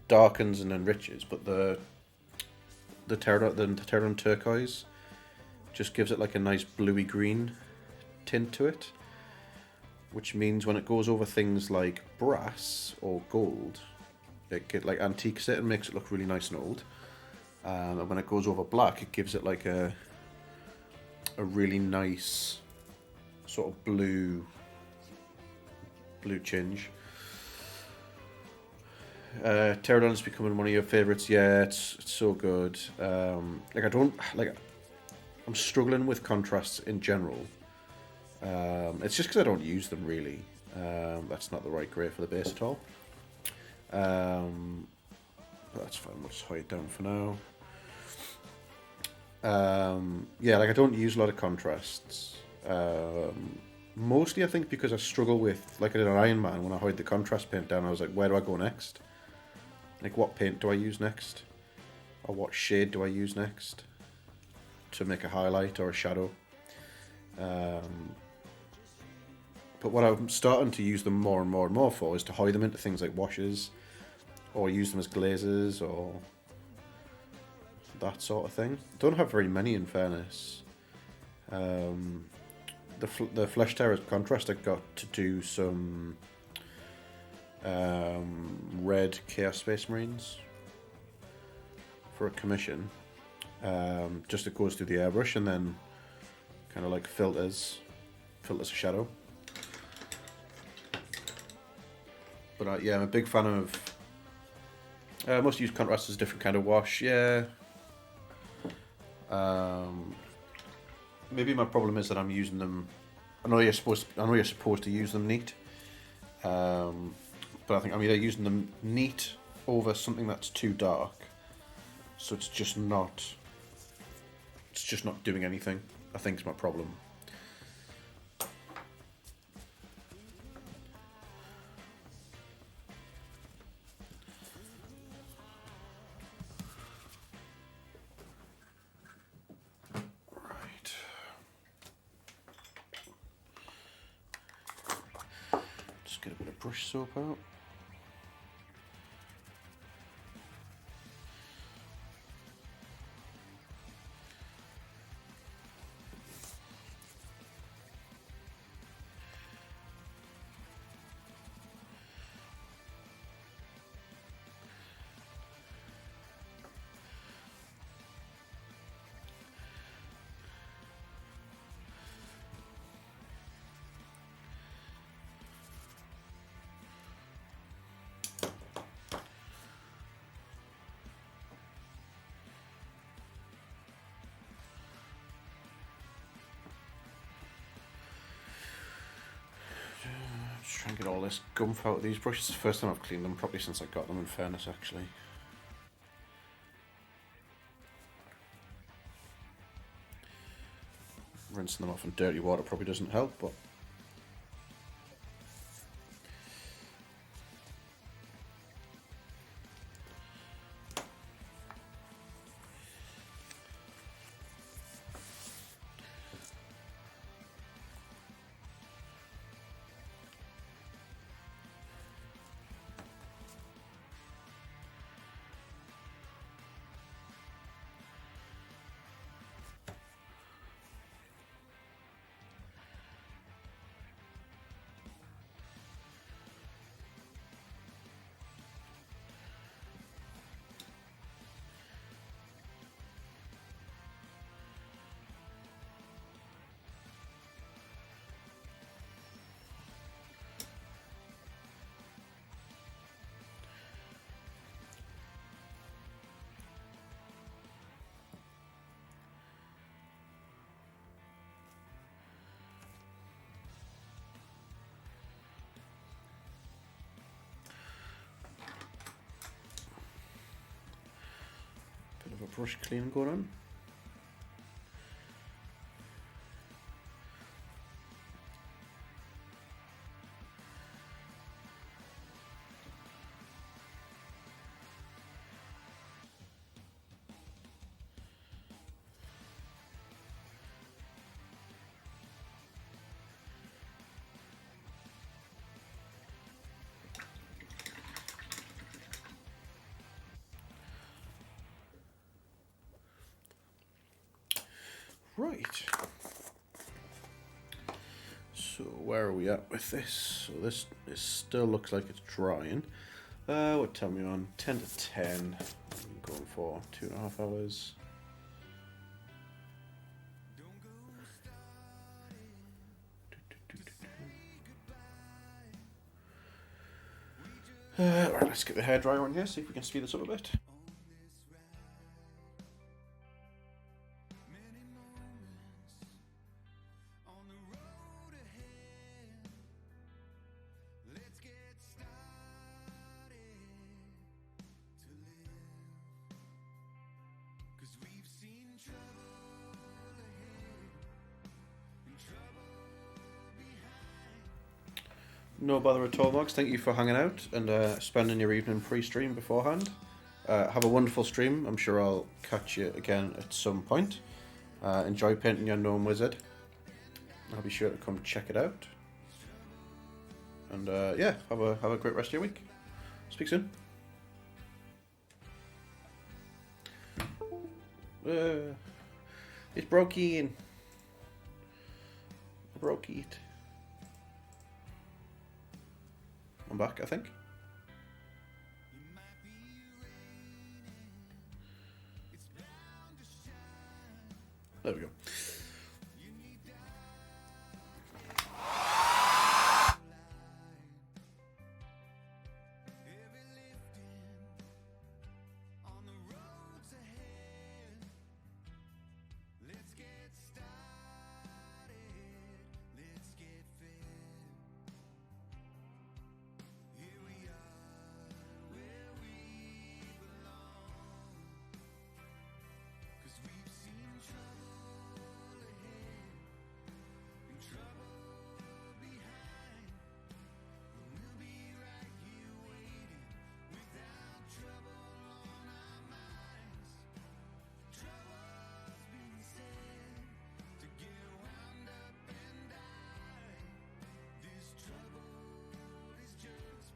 darkens and enriches, but the Terran turquoise just gives it like a nice bluey green tint to it, which means when it goes over things like brass or gold, it like antiques it and makes it look really nice and old. And when it goes over black, it gives it like a really nice sort of blue tinge. Pterodon's becoming one of your favourites. Yeah, it's so good. I'm struggling with contrasts in general. It's just because I don't use them really. That's not the right grade for the base at all. But that's fine. We'll just hide it down for now. Yeah, like I don't use a lot of contrasts. Mostly I think because I struggle with, like I did on Iron Man, when I hide the contrast paint down, I was like, where do I go next? Like, what paint do I use next? Or what shade do I use next to make a highlight or a shadow? But what I'm starting to use them more and more and more for is to hide them into things like washes, or use them as glazes, or that sort of thing. Don't have very many, in fairness. The Flesh Terror's contrast, I got to do some red Chaos Space Marines for a commission. Just it goes through the airbrush and then kind of like filters a shadow. But yeah, I'm a big fan of. I must use contrast as a different kind of wash. Yeah. Maybe my problem is that I'm using them. I know you're supposed to use them neat. But I think I'm either using them neat over something that's too dark, so it's just not doing anything. I think is my problem. Get a bit of brush soap out. try and get all this gump out of these brushes. It's the first time I've cleaned them properly since I got them, in fairness, actually. Rinsing them off in dirty water probably doesn't help, but... Bit of a brush cleaning going on. Right. So where are we at with this? So this still looks like it's drying. What time are we on? 10 to 10. I'm going for 2.5 hours. Right, let's get the hairdryer on here, see if we can speed this up a bit. No bother at all, Max. Thank you for hanging out and spending your evening pre-stream beforehand. Have a wonderful stream. I'm sure I'll catch you again at some point. Enjoy painting your gnome wizard. I'll be sure to come check it out. And yeah, have a great rest of your week. Speak soon. It's broken. I broke it. I'm back, I think. There we go. Singing trouble is just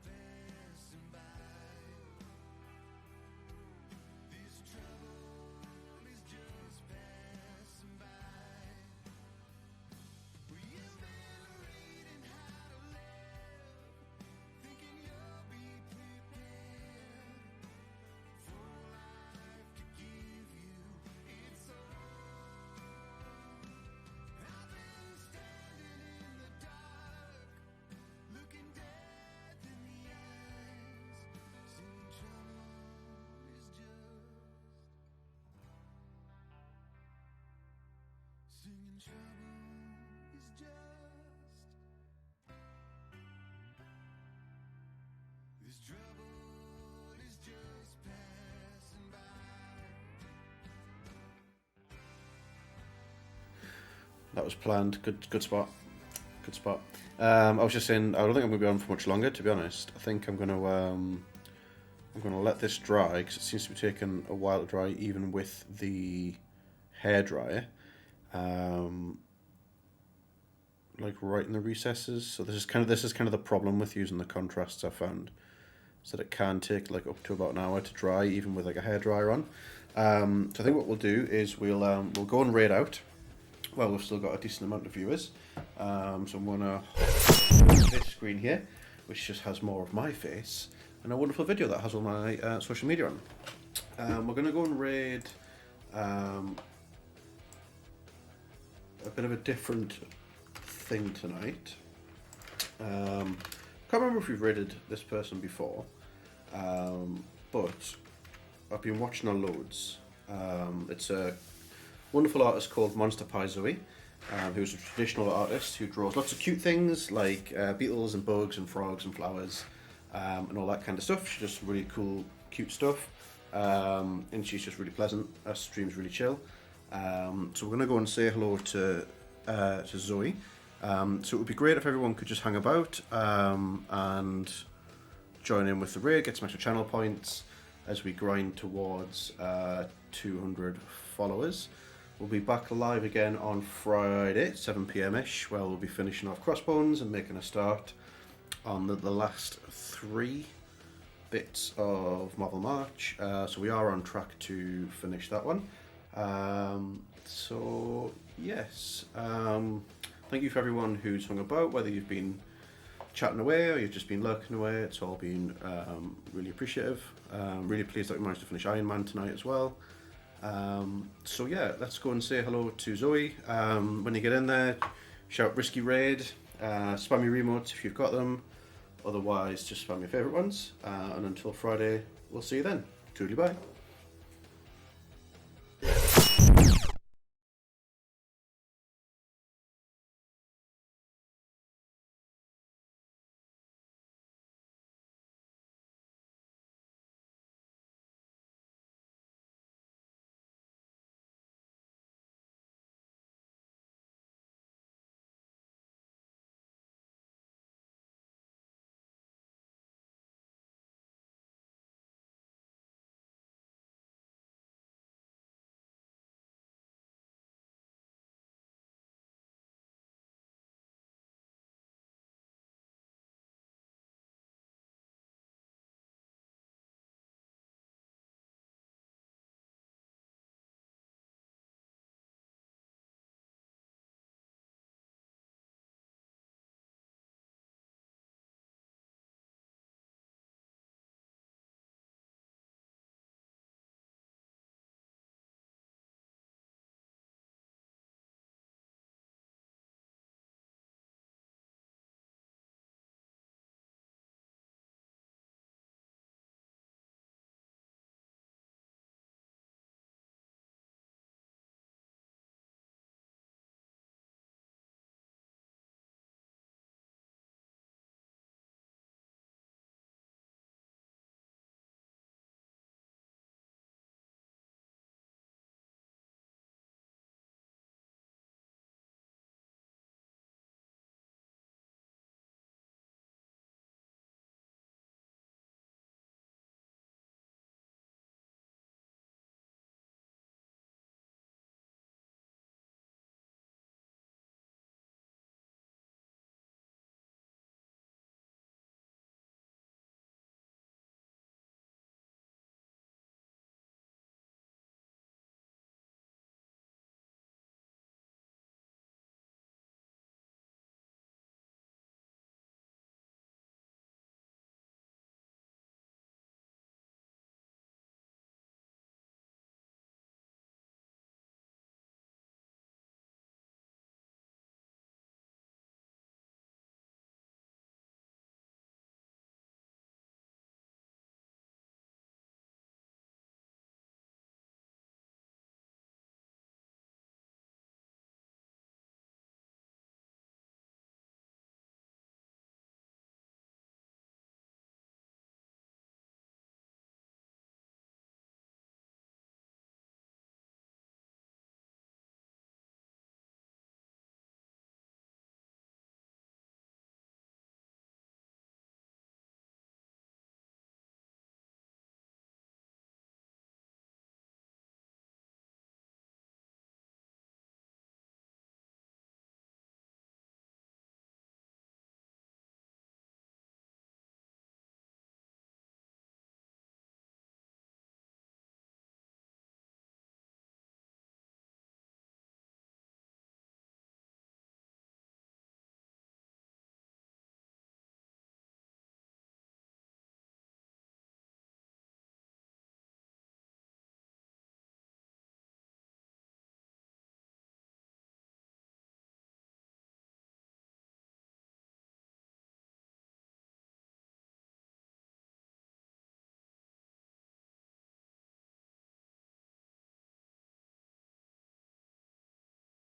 That was planned. Good spot. Good spot. I was just saying, I don't think I'm going to be on for much longer, to be honest. I think I'm going to let this dry, because it seems to be taking a while to dry, even with the hairdryer. Like right in the recesses. So this is kind of the problem with using the contrasts I found, is that it can take like up to about an hour to dry, even with like a hairdryer on. So I think what we'll do is we'll go and raid out. Well, we've still got a decent amount of viewers. So I'm gonna this screen here, which just has more of my face, and a wonderful video that has all my social media on. We're gonna go and raid a bit of a different thing tonight. Can't remember if we've raided this person before, but I've been watching her loads. It's a wonderful artist called Monster Pie Zoe, who's a traditional artist who draws lots of cute things like beetles and bugs and frogs and flowers and all that kind of stuff. She does really cool, cute stuff, and she's just really pleasant. Her stream's really chill. So we're going to go and say hello to Zoe. So it would be great if everyone could just hang about and join in with the raid, get some extra channel points as we grind towards 200 followers. We'll be back live again on Friday, 7 p.m-ish, where we'll be finishing off Crossbones and making a start on the last 3 bits of Marvel March. So we are on track to finish that one. So yes, thank you for everyone who's hung about, whether you've been chatting away or you've just been lurking away. It's all been really appreciative. Really pleased that we managed to finish Iron Man tonight as well. So yeah, let's go and say hello to Zoe. When you get in there, shout Risky Raid, spam your remotes if you've got them. Otherwise, just spam your favourite ones. And until Friday, we'll see you then. Toodly bye.